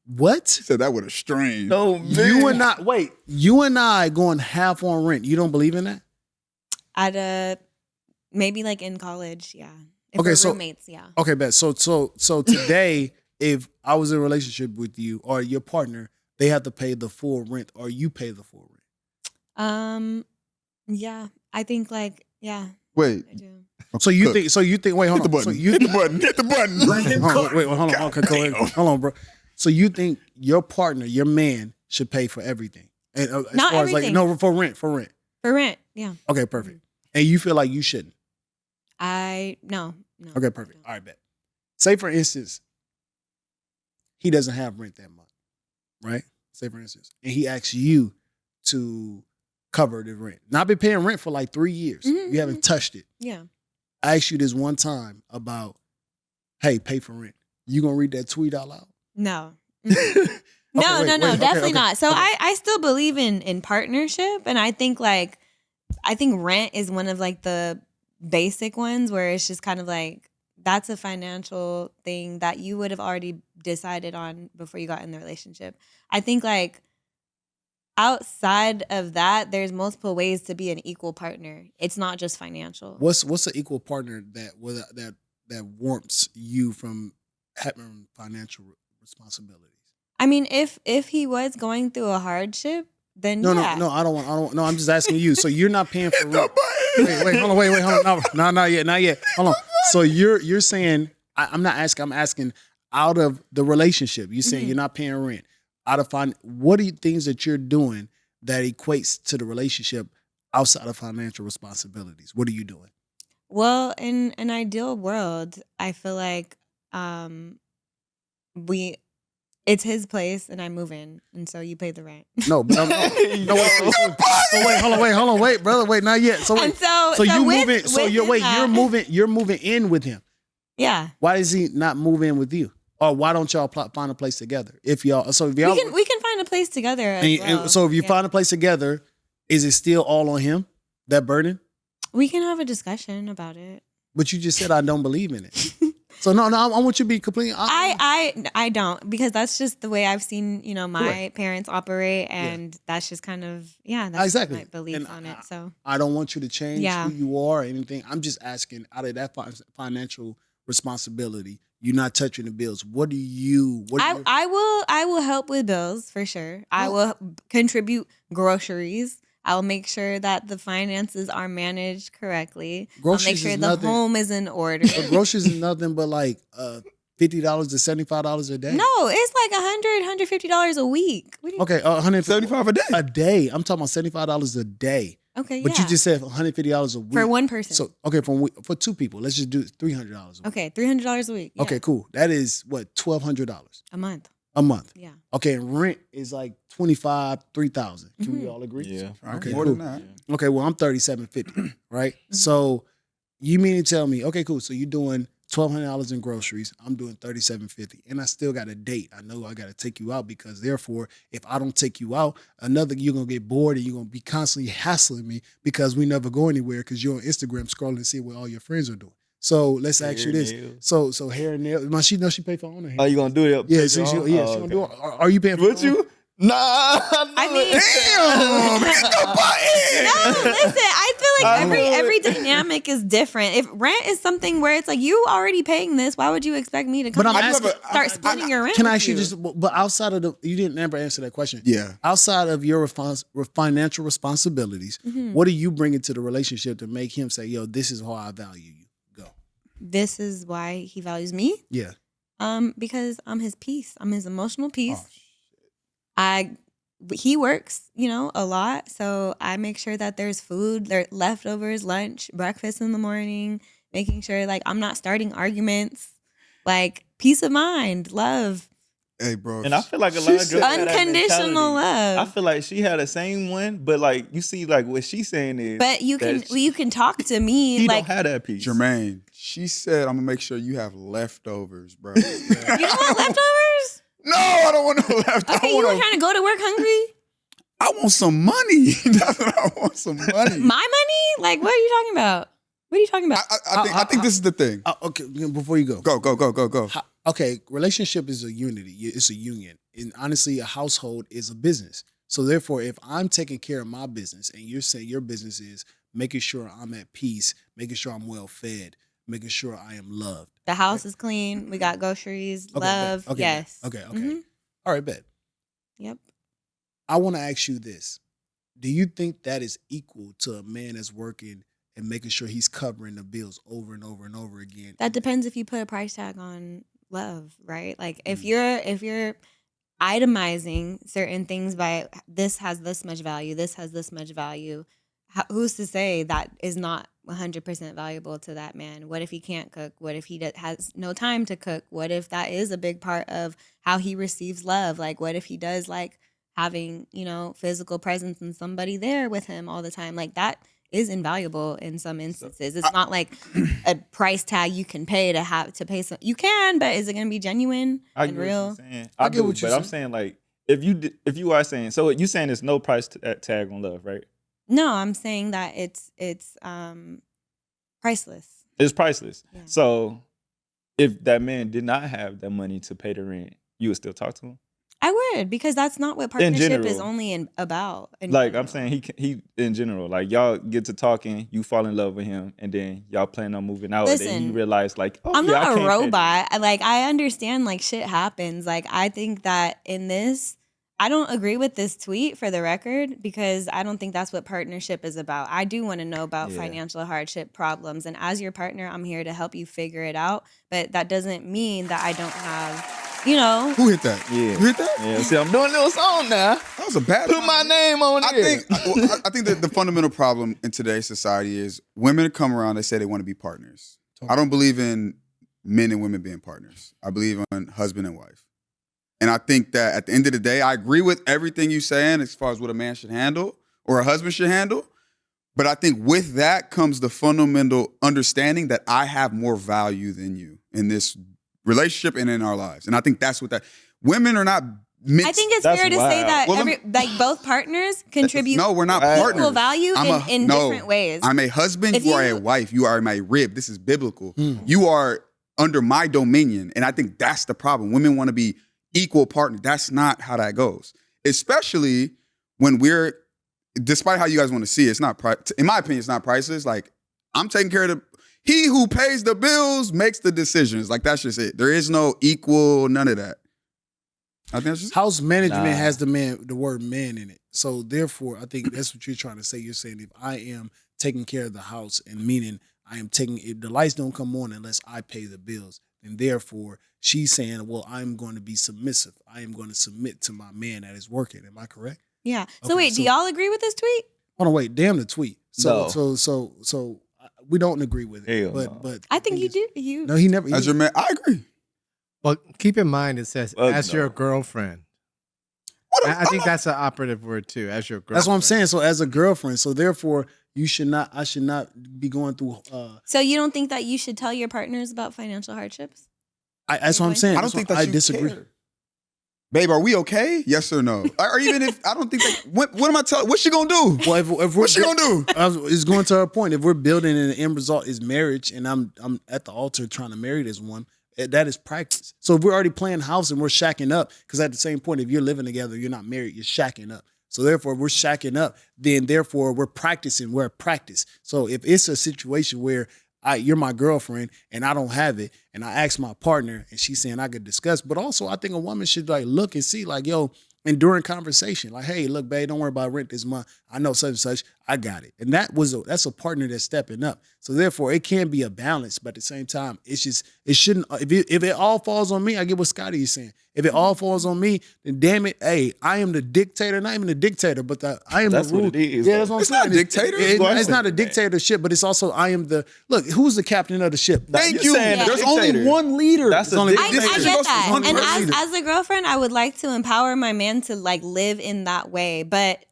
What? She said that with a strain. No, man. You and I going half on rent. You don't believe in that? At maybe like in college, yeah. If Okay, we're so roommates, yeah. Okay, bet. So today, if I was in a relationship with you or your partner, they have to pay the full rent, or you pay the full rent. Yeah. I think like, yeah. Wait. I do. So you think? Wait, hold Hit the on. button. So you Hit the button. Hit the button. Let him cook. Wait, hold on. Okay, go ahead. Hold on, bro. So you think your partner, your man, should pay for everything? And as Not far as everything. like for rent. For rent, yeah. Okay, perfect. And you feel like you shouldn't? No. Okay, perfect. All right, bet. Say for instance, he doesn't have rent that month, right? Say for instance, and he asks you to cover the rent. Now I've been paying rent for like 3 years. Mhm, You haven't touched it. Yeah. I asked you this one time about, hey, pay for rent. You gonna read that tweet out loud? No. Okay, No, wait, definitely okay. not. So Okay. I still believe in partnership, and I think rent is one of like the basic ones where it's just kind of like that's a financial thing that you would have already decided on before you got in the relationship. I think like outside of that, there's multiple ways to be an equal partner. It's not just financial. What's an equal partner that warrants you from having financial responsibilities? I mean, if he was going through a hardship, then No, yeah. no, I don't want. No, I'm just asking you. So you're not paying for rent. Wait, hold on. No, not yet. Hold on. So you're saying I'm not asking. I'm asking out of the relationship. You're saying you're not paying rent. Out of what are things that you're doing that equates to the relationship outside of financial responsibilities? What are you doing? Well, in an ideal world, I feel like it's his place and I move in, and so you pay the rent. No, but wait, brother, wait, not yet. So wait, And so you with- moving? So within you're moving in with him. Yeah, Why does he not move in with you? Or why don't y'all find a place together? We can find a place together. and so if you find a place together, is it still all on him? That burden? we can have a discussion about it. But you just said I don't believe in it. So no, I want you to be completely. I don't, because that's just the way I've seen my parents operate, and that's just kind of that's Exactly. my belief And on it. So I don't want you to change Yeah. who you are or anything. I'm just asking, out of that financial responsibility, you're not touching the bills. I will help with bills for sure. I will contribute groceries. I'll make sure that the finances are managed correctly. I'll make Groceries sure is the nothing. home is in order. But groceries is nothing but like $50 to $75 a day. No, it's like $150 a week. What do you, Okay, 75 a day. A day. I'm talking about $75 a day. okay, But yeah. you just said $150 a week. For one person. So okay, for two people, let's just do $300 a week. Okay, $300 a week. Yeah. Okay, cool. That is what, $1,200 A month. a month. Yeah. Okay, and rent is like $3,000. Can we all agree? Yeah. Okay, More cool. than that. Okay, well, I'm $3,750, right? So you mean to tell me, okay, cool. So you're doing $1,200 in groceries. I'm doing $3,750, and I still got a date. I know I got to take you out because therefore, if I don't take you out, you're gonna get bored and you're gonna be constantly hassling me because we never go anywhere because you're on Instagram scrolling and see what all your friends are doing. So let's ask you this. Nails. So hair and nails. She knows she pay for her own hair. Oh, you gonna do it? Yeah, she gonna do it. Are you paying for Would her own- you? I mean, Damn, hit the button. no, listen. I feel like every dynamic is different. If rent is something where it's like you already paying this, why would you expect me to come But I'm and asking- start splitting your rent? Can I with ask you just? But outside of you didn't ever answer that question. Yeah. Outside of your financial responsibilities, what are you bringing to the relationship to make him say, "Yo, this is how I value you"? Go. This is why he values me. Yeah. Because I'm his piece. I'm his emotional piece. Oh, He works, a lot. So I make sure that there's food, there leftovers, lunch, breakfast in the morning, making sure like I'm not starting arguments, like peace of mind, love, Hey, bro. And I feel like a lot of girls have that unconditional mentality. love. I feel like she had the same one, but like you see, like what she's saying is, But you can talk to me he like don't have that piece. Jermaine, she said, I'm going to make sure you have leftovers, bro. you don't want leftovers. No, I don't want no leftovers. Okay, you were trying to go to work hungry. I want some money. That's what I want, some money. My money? Like, what are you talking about? What are you talking about? I think this is the thing. Okay. Before you go. Go. Okay, relationship is a unity. It's a union. And honestly, a household is a business. So therefore, if I'm taking care of my business and you're saying your business is making sure I'm at peace, making sure I'm well fed, making sure I am loved. The house is clean. We got groceries, love. Okay, yes. Okay. Mhm. All right, bet. Yep. I want to ask you this. Do you think that is equal to a man that's working and making sure he's covering the bills over and over and over again? That depends if you put a price tag on love, right? Like if you're itemizing certain things by this has this much value, this has this much value, who's to say that is not 100% valuable to that man? What if he can't cook? What if he has no time to cook? What if that is a big part of how he receives love? Like what if he does like having, physical presence and somebody there with him all the time? Like that is invaluable in some instances. It's not like a price tag you can pay to pay some. You can, but is it going to be genuine and real? I get what you're saying. I'm saying like if you are saying, so you saying there's no price tag on love, right? No, I'm saying that it's priceless. It's priceless. Yeah. So if that man did not have that money to pay the rent, you would still talk to him? I would, because that's not what partnership is general. only about. in Like general. I'm saying, he in general, like y'all get to talking, you fall in love with him, and then y'all plan on moving out, and then Listen, you realize like, oh, I'm yeah, I not a can't pay this. robot. I understand like shit happens. Like I think that in this, I don't agree with this tweet for the record, because I don't think that's what partnership is about. I do want to know about financial hardship problems. And as your partner, I'm here to help you figure it out. But that doesn't mean that I don't have, Who hit that? Yeah. You hit that? Yeah, see, I'm doing a little song now. That was a bad Put my name on it. I think that the fundamental problem in today's society is women come around, they say they want to be partners. I don't believe in men and women being partners. I believe in husband and wife. And I think that at the end of the day, I agree with everything you're saying as far as what a man should handle or a husband should handle. But I think with that comes the fundamental understanding that I have more value than you in this relationship and in our lives. And I think that's what that women are not meant. I think it's That's fair to say wild. that Well, like both partners contribute No, we're not Equal partners. value in different ways. I'm a husband, If you are you- a wife, you are my rib. This is biblical. You are under my dominion. And I think that's the problem. Women want to be equal partners. That's not how that goes. Especially when despite how you guys want to see it, it's not, in my opinion, it's not priceless. Like, I'm taking care of he who pays the bills makes the decisions. Like, that's just it. There is no equal, none of that. I think that's just House management has the word man in it. So therefore, I think that's what you're trying to say. You're saying if I am taking care of the house, and meaning I am if the lights don't come on unless I pay the bills, and therefore she's saying, well, I'm going to be submissive. I am going to submit to my man that is working. Am I correct? Yeah. So Okay, wait, do y'all agree with this tweet? Hold on, wait. Damn the tweet. So No. so we don't agree with it. Hell no. But I think the you thing is- do. You No, he never. as your man. I agree. Well, keep in mind it says Well, as no. your girlfriend. I think that's an operative word too. As your girlfriend. That's what I'm saying. So as a girlfriend, so therefore I should not be going through. So you don't think that you should tell your partners about financial hardships? That's what I'm saying. I don't think that I you disagree. care. Babe, are we okay? Yes or no? Or even if I don't think that. What am I telling? What's she gonna do? Well, if we're What's she gonna do? It's going to our point. If we're building and the end result is marriage, and I'm at the altar trying to marry this one, That is practice. So if we're already playing house and we're shacking up, because at the same point, if you're living together, you're not married, you're shacking up. So therefore, we're shacking up, then therefore we're practicing, we're at practice. So if it's a situation where you're my girlfriend and I don't have it, and I ask my partner and she's saying I could discuss, but also I think a woman should like look and see like, yo, and during conversation, like, hey, look, babe, don't worry about rent this month. I know such and such. I got it. And that's a partner that's stepping up. So therefore, it can be a balance, but at the same time, it shouldn't. If it all falls on me, I get what Scotty is saying. If it all falls on me, then damn it, hey, I am the dictator. Not even the dictator, but I am the rule. What it is. Yeah, that's what I'm saying. Not a dictator. It's not a dictatorship, but it's also I am the look. Who's the captain of the ship? Thank you. There's only one leader. That's only. I get that. One And person. as a girlfriend, I would like to empower my man to like live in that way. But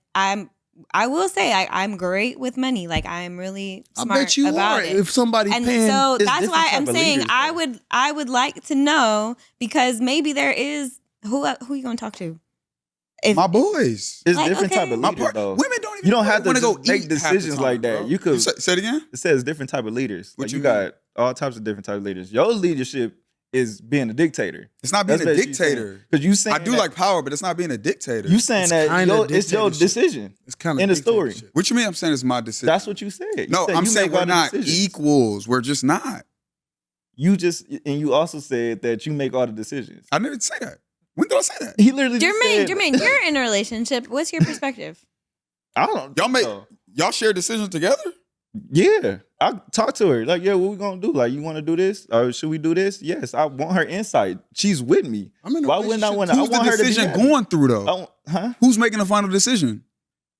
I will say I'm great with money. Like I'm really smart I bet you about are. it. If somebody And paying, so It's that's different why type I'm of saying leaders, I would like to know, because maybe there is who you gonna talk to? If My boys. It's Like, different okay. type of My leaders, though. women don't even You don't have to want to go just make eat half the decisions time, like that. bro. You could- say it again. It says different type of leaders. What Like you you mean? got all types of different type of leaders. Your leadership is being a dictator. It's not being a dictator. Because you saying I do that- like power, but it's not being a dictator. you saying It's that kinda it's your dictatorship. decision. it's kind of in the story. What you mean? I'm saying it's my decision. That's what you said. You No, said I'm you saying make all we're the not decisions. equals. We're just not. And you also said that you make all the decisions. I didn't say that. When did I say that? He literally just said, Jermaine, you're in a relationship. What's your perspective? I don't Y'all make know. y'all share decisions together? Yeah. I talk to her. Like, yeah, what we gonna do? Like, you wanna do this? Or should we do this? Yes, I want her insight. She's with me. I'm in a Why wouldn't I want Who's the decision going through though? Huh? Who's making the final decision?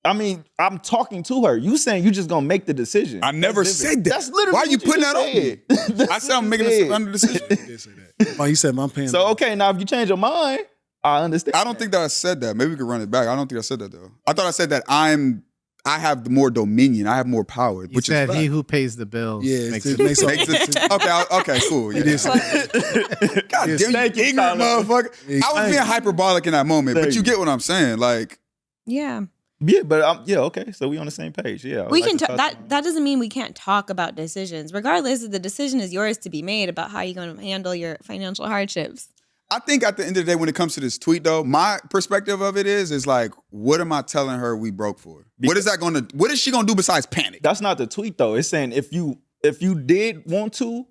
I mean, I'm talking to her. You saying you just gonna make the decision. I never That's said that. That's literally Why are you what putting just that on me? said. I said I'm making a final decision. did say that. Oh, you said I'm paying. So, okay, now if you change your mind, I understand. I don't think that I said that. Maybe we could run it back. I don't think I said that though. I thought I said that I have the more dominion. I have more power. You Which said is he who pays the bill Yeah, makes it it. makes makes it, okay, cool. Yeah. It is. God Yes, damn, thank you you, ignorant Tyler. motherfucker. I was being hyperbolic in that moment, but Thank you you. get what I'm saying. Like, Yeah. Yeah, but yeah, okay. So we on the same page. Yeah, I would We like can to talk, talk to that doesn't mean we can't talk about decisions. Regardless, the decision is yours to be made about how you're going to handle your financial hardships. I think at the end of the day, when it comes to this tweet, though, my perspective of it is like, what am I telling her we broke for? What is she gonna do besides panic? That's not the tweet though. It's saying if you did want to,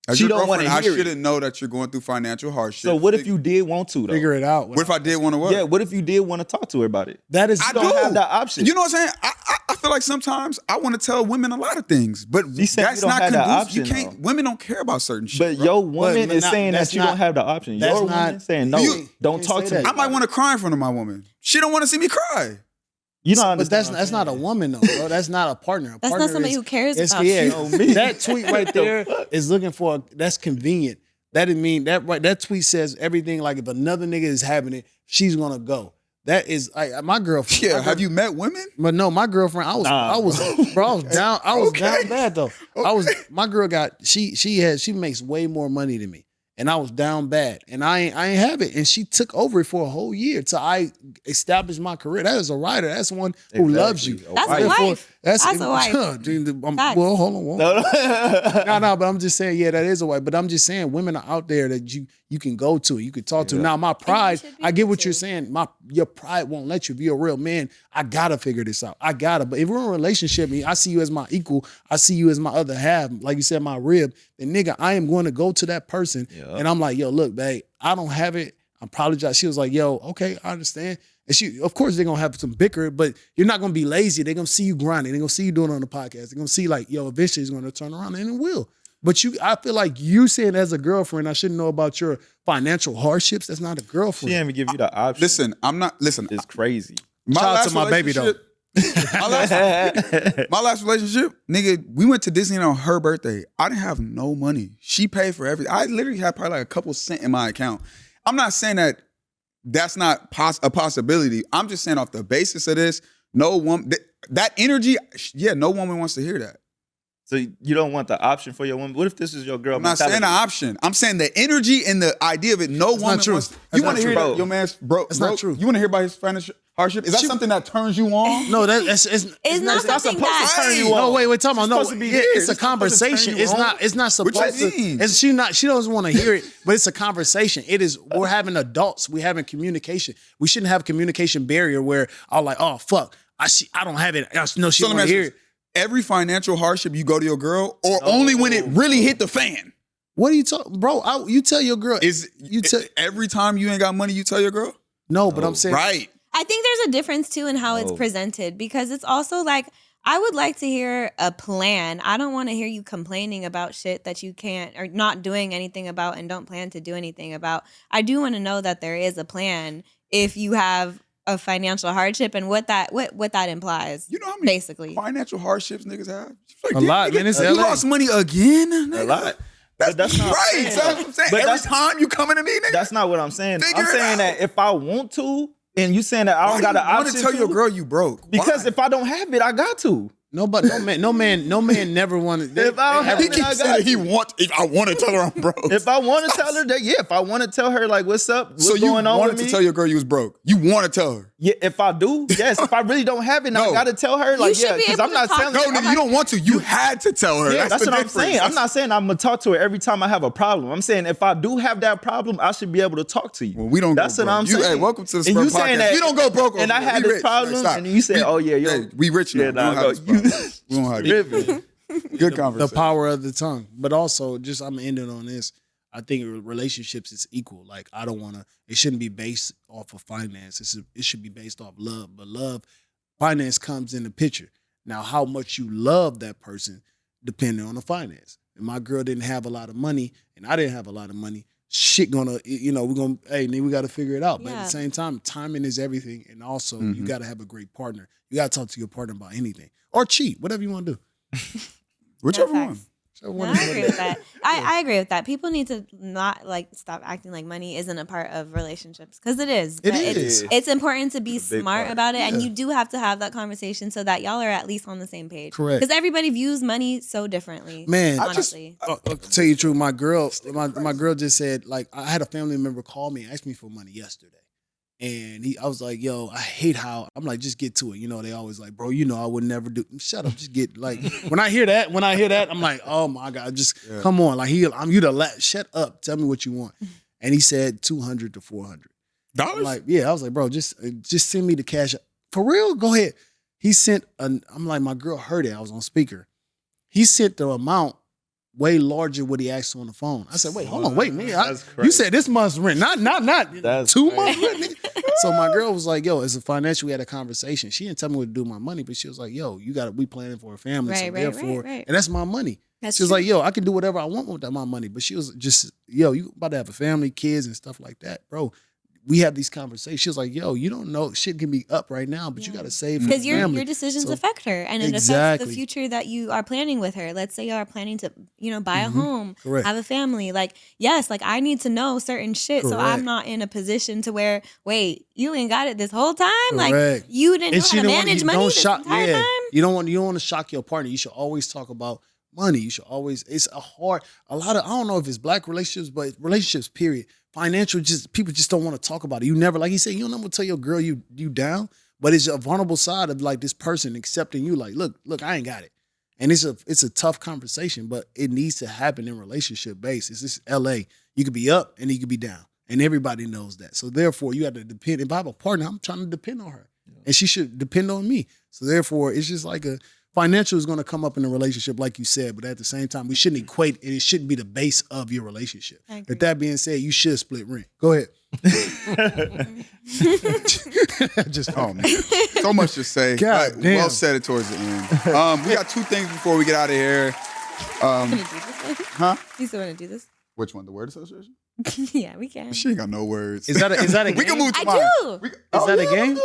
As she your don't want to girlfriend, hear I it. shouldn't know that you're going through financial hardship. So what if you did want to though? Figure it out. What if I did want to work? Yeah, what if you did want to talk to her about it? That is. I don't do have that option. You know what I'm saying? I feel like sometimes I want to tell women a lot of things, but She said that's you don't not have that conducive. You option, can't. Women don't care about certain shit. But bro. your woman But is not- saying that that's you not- don't have the option. that's Your not- woman saying no, You- don't you talk say to that. me. I might want to cry in front of my woman. She don't want to see me cry. You know, But that's not a woman though, bro. That's not a partner. A That's partner not somebody is- who cares it's- about yeah, you. know me. That tweet right there is looking for. That's convenient. That didn't mean that. Right, that tweet says everything. Like if another nigga is having it, she's gonna go. That is like my girlfriend. Yeah. my Have you met women? But no, my girlfriend, I was down. I was down bad though. My girl she makes way more money than me. And I was down bad. And I ain't have it. And she took over it for a whole year till I established my career. That is a writer. That's one who loves you. Exactly. That's a Therefore, wife. That's a wife. Facts. Well, hold on. No, No, but I'm just saying, yeah, that is a wife. But I'm just saying, women are out there that you can go to, you can talk to. Now, my pride, should be I get able what to. you're saying. Your pride won't let you be a real man. I gotta figure this out. I gotta. But if we're in a relationship, and I see you as my equal, I see you as my other half, like you said, my rib. Then nigga, I am going to go to that person, and I'm like, yo, look, babe, I don't have it. I apologize. She was like, yo, okay, I understand. And she, of course, they're gonna have some bicker, but you're not gonna be lazy. They're gonna see you grinding. They're gonna see you doing it on the podcast. They're gonna see like, yo, eventually it's gonna turn around, and it will. But I feel like you saying as a girlfriend, I shouldn't know about your financial hardships. That's not a she girlfriend. didn't even give you the option. Listen, I'm not. Listen, It's crazy. Shout out to my baby, though. My last relationship, nigga, we went to Disney on her birthday. I didn't have no money. She paid for everything. I literally had probably like a couple cents in my account. I'm not saying that that's not a possibility. I'm just saying off the basis of this, no woman, that energy, yeah, no woman wants to hear that. So you don't want the option for your woman? What if this is your girl? I'm not saying the option. I'm saying the energy and the idea of it. No woman true. wants. That's You want not to hear true. that your man's broke? That's not true. You want to hear about his financial? hardship? Is that something that turns you on? No, it's not something that turn you on. No, wait, talking about no. supposed to be here. It's a It's supposed to turn conversation. you It's on. not. It's not supposed What you to. mean? She doesn't want to hear it, but it's a conversation. It is. We're having adults. We're having communication. We shouldn't have a communication barrier where I'm like, oh fuck, I don't have it. I know she So let me want to ask you hear this. it. Every financial hardship you go to your girl, or only when it really hit the fan? What are you talking, bro? You tell your girl. Every time you ain't got money, you tell your girl? No, but I'm saying Right. I think there's a difference too in how it's presented, because it's also like, I would like to hear a plan. I don't want to hear you complaining about shit that you can't or not doing anything about and don't plan to do anything about. I do want to know that there is a plan if you have a financial hardship and what that implies. You know how many basically financial hardships niggas have? A lot, man. It's You LA. lost money again? Nigga? A lot. That's not right. fair, So that's what I'm saying. But Every that's- time you coming to me, nigga. That's not what I'm saying. Figure I'm it saying out. that if I want to, and you saying that I don't got an I want option to tell your girl you broke. because Why? if I don't have it, I got to. No, but no man never wanted. If I don't have He it, keeps I saying got that he to. want. If I want to tell her I'm broke. If I want to tell her that, yeah. If I want to tell her like what's up, what's so you going on wanted with to me, tell your girl you was broke. You want to tell her. yeah. If I do, yes. If I really don't have it, and I No. got to tell her, like should yeah, be because able I'm to not talk telling. No, I'm nigga, not- you don't want to. You had to tell her. Yeah, that's the what I'm difference. saying. I'm not saying I'm gonna talk to her every time I have a problem. I'm saying if I do have that problem, I should be able to talk to you. Well, we don't. That's go what broke. I'm You, saying. Hey, welcome to the And Spur you Podcast. saying that- we don't go broke. and over I here. had We this rich. problem, Stop. and you said, We- "Oh yeah, yo, hey, we rich now. yeah, We don't nah, have this problem. We don't have this problem. Good the conversation. power of the tongue. But also, just I'm ending on this. I think relationships is equal. Like I don't want to. It shouldn't be based off of finance. It should be based off love. But love, finance comes in the picture. Now, how much you love that person, depending on the finance. If my girl didn't have a lot of money, and I didn't have a lot of money, shit gonna, we're gonna, hey, then we got to figure it out. But at the same time, timing is everything, and also you got to have a great partner. You got to talk to your partner about anything or cheat, whatever you want to do. Whichever No, one. facts. No, I agree with that. I agree with that. People need to not stop acting like money isn't a part of relationships, because it is. It But is. It's important to be It's a big smart part. about it, and Yeah. you do have to have that conversation so that y'all are at least on the same page. Correct. Because everybody views money so differently. Man, honestly. I'll tell you the truth. My girl just said, like, I had a family member call me and ask me for money yesterday. And I was like, yo, I hate how, I'm like, just get to it. They always like, bro, I would never do, shut up, just get, like, when I hear that, I'm like, oh my God, just come on. Like, I'm you to shut up, tell me what you want. And he said $200 to $400. I'm like, yeah, I was like, bro, just send me the cash. For real? Go ahead. He sent, I'm like, my girl heard it, I was on speaker. He sent the amount way larger what he asked on the phone. I said, wait, hold on, wait, nigga. That's You crazy. said this month's rent, not That's 2 crazy. months rent, nigga. So my girl was like, yo, as a financial, we had a conversation. She didn't tell me what to do with my money, but she was like, yo, we planning for a family. So Right, therefore, right. and that's my money. That's She was true. like, yo, I can do whatever I want with my money. But she was just, yo, you about to have a family, kids and stuff like that, bro. We have these conversations. She was like, yo, you don't know, shit can be up right now, but you got to save for Because the family. your decisions So- affect her, and it affects Exactly. the future that you are planning with her. Let's say you are planning to, buy a home, Correct. have a family. Like, yes, like I need to know certain shit, so Correct. I'm not in a position to where, wait, you ain't got it this whole time. Like Correct. you didn't know how to didn't want- manage you money don't this shock, entire time. You don't want to shock your partner. You should always talk about money. You should always, I don't know if it's black relationships, but relationships, period. Financial, people just don't want to talk about it. You never, like he said, you don't never tell your girl you down, but it's a vulnerable side of like this person accepting you like, look, I ain't got it. And it's a tough conversation, but it needs to happen in relationship basis. This is LA. You could be up and you could be down. And everybody knows that. So therefore, you have to depend. If I have a partner, I'm trying to depend on her. And she should depend on me. So therefore, it's just like financial is going to come up in a relationship, like you said, but at the same time, we shouldn't equate it. It shouldn't be the base of your relationship. I agree. With that being said, you should split rent. Go ahead. Oh man, so much to say. God damn. Well said it towards the end. We got two things before we get out of here. Huh? You still want to do this? Which one? The word association? Yeah, we can. She ain't got no words. Is that a We can game? move to I mine. do. Is that a game?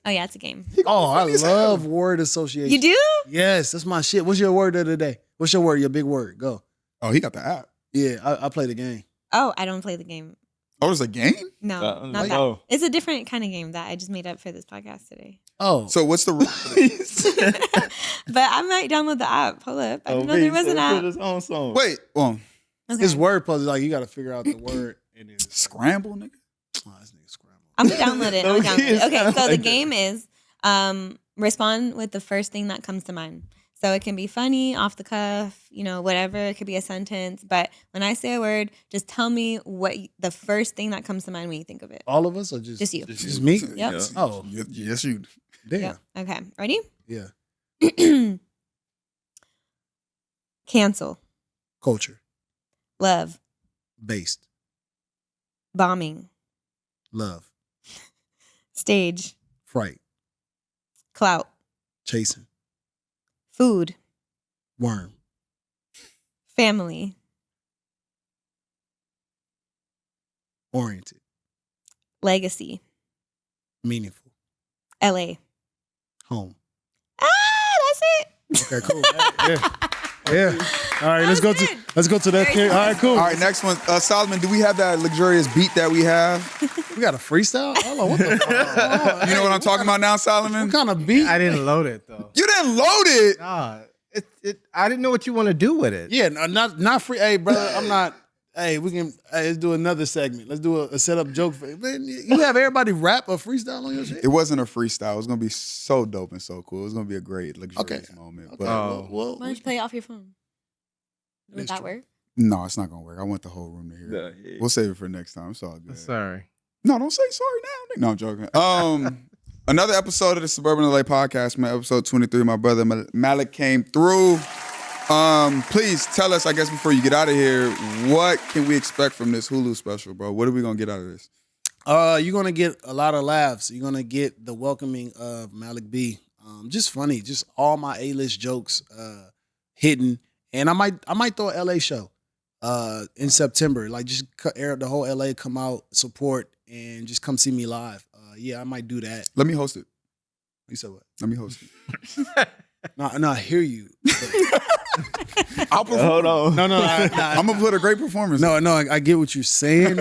Oh yeah, it's a game. Oh, I love word association. You do? Yes, that's my shit. What's your word of the day? What's your word? Your big word. Go. Oh, he got the app. Yeah, I play the game. Oh, I don't play the game. Oh, it's a game? No, not like, that. oh. It's a different kind of game that I just made up for this podcast today. Oh, So what's the rule? But I might download the app. Hold up. I didn't know there was an app. His own song. Wait, Okay. it's word puzzle. Like you got to figure out the word. And then scramble, nigga. oh, this nigga scramble. I'm gonna download it. No kids Okay, so sound the like game is respond with the first thing that comes to mind. So it can be funny, off the cuff, whatever. It could be a sentence. But when I say a word, just tell me the first thing that comes to mind when you think of it. All of us or just you? Just me? Yep. Yeah. Oh, Yes, you. damn. Yep. Okay. Ready? Yeah. Cancel. Culture. Love. Based. Bombing. Love. Stage. Fright. Clout. Chasing. Food. Worm. Family. Oriented. Legacy. Meaningful. LA. Home. That's it. Okay, cool. Yeah. All right, let's go to that. Very All right, cool. All right, next one. Solomon, do we have that luxurious beat that we have? We got a freestyle? Hold on, what the fuck? You know what I'm talking about now, Solomon? What kind of beat? I didn't load it though. You didn't load it. Nah, I didn't know what you want to do with it. Yeah, not free. Hey, brother, I'm not. Hey, let's do another segment. Let's do a setup joke. Man, you have everybody rap a freestyle on your shit? It wasn't a freestyle. It was gonna be so dope and so cool. It was gonna be a great luxurious moment. Okay. But Well, Why don't you play it off your phone? Would that work? no, it's not gonna work. I want the whole room to hear it. Yeah. We'll save it for next time. It's all good. Sorry. No, don't say sorry now. No, I'm joking. Another episode of the Suburban LA podcast, man. Episode 23. My brother Malik came through. Please tell us, I guess, before you get out of here, what can we expect from this Hulu special, bro? What are we gonna get out of this? you're gonna get a lot of laughs. You're gonna get the welcoming of Malik B. Just funny, just all my A-list jokes hitting, and I might throw a LA show in September. Like just air the whole LA, come out, support, and just come see me live. Yeah, I might do that. Let me host it. You said what? Let me host it. No, I hear you. I'll perform. Hold on. No, I'm gonna put a great performance. No, I get what you're saying.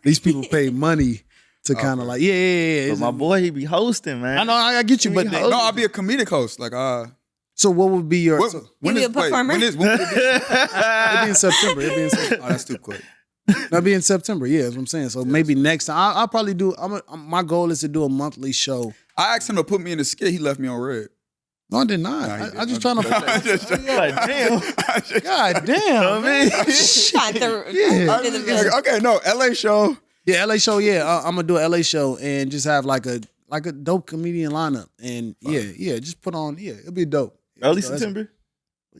These people pay money to kind of like, yeah. But my boy, he be hosting, man. I know, I get you, but No, I'll be a comedic host. Like, so what would be your? when be is a performer? When would it be? It'd be in September. Oh, that's too quick. That'd be in September. Yeah, that's what I'm saying. So maybe next time, I'll probably do. My goal is to do a monthly show. I asked him to put me in the skit. He left me on red. No, I did not. Nah, he didn't. I'm just trying to. Like, damn. God damn. I mean, Yeah. Okay, no, LA show. Yeah, LA show. Yeah, I'm gonna do an LA show and just have like a dope comedian lineup. And yeah, just put on. Yeah, it'll be dope. early So that's- September.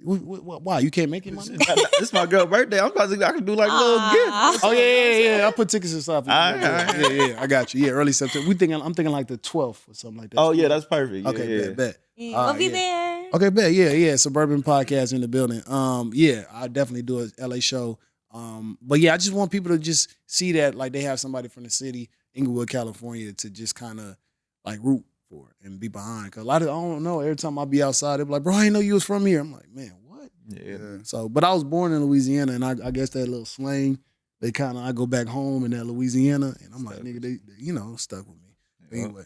Why you can't make it, man? This is my girl's birthday. I'm about to. I can do like a little gift. Oh yeah. I'll put tickets aside for you. All right. Yeah, I got you. Yeah, early September. I'm thinking like the 12th or something like that. Oh yeah, that's perfect. Yeah, Okay, yeah. bet. We'll be there. Okay, bet. Yeah. Suburban podcast in the building. Yeah, I definitely do a LA show. But yeah, I just want people to just see that like they have somebody from the city, Inglewood, California, to just kind of like root for and be behind. Cause a lot of I don't know. Every time I be outside, they be like, "Bro, I didn't know you was from here." I'm like, "Man, what?" Yeah. So, but I was born in Louisiana, and I guess that little slang, I go back home in that Louisiana, and I'm like, nigga, they stuck with me. But anyway,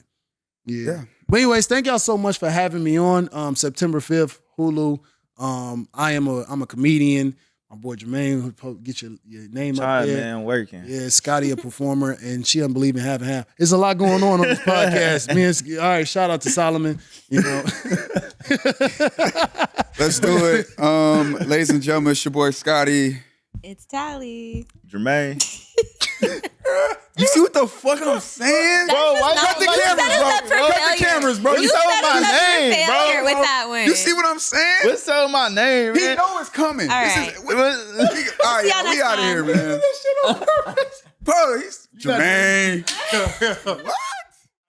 yeah. But anyways, thank y'all so much for having me on. September 5th, Hulu. I'm a comedian. My boy Jermaine, who get your name up there. Man, working. Yeah, Scotty, a performer, and she doesn't believe in half and half. There's a lot going on this podcast. All right, shout out to Solomon. Let's do it. Ladies and gentlemen, it's your boy Scotty. It's Tally. Jermaine. You see what the fuck I'm saying? Bro, why cut the cameras, bro? Cut the cameras, bro. You set set up my us up for name, failure bro. with that one. You see what I'm saying? What's so my name, He man? know it's coming. All This right. is- all right, See y'all we next out of time. here, man. Bro, he's Jermaine. What?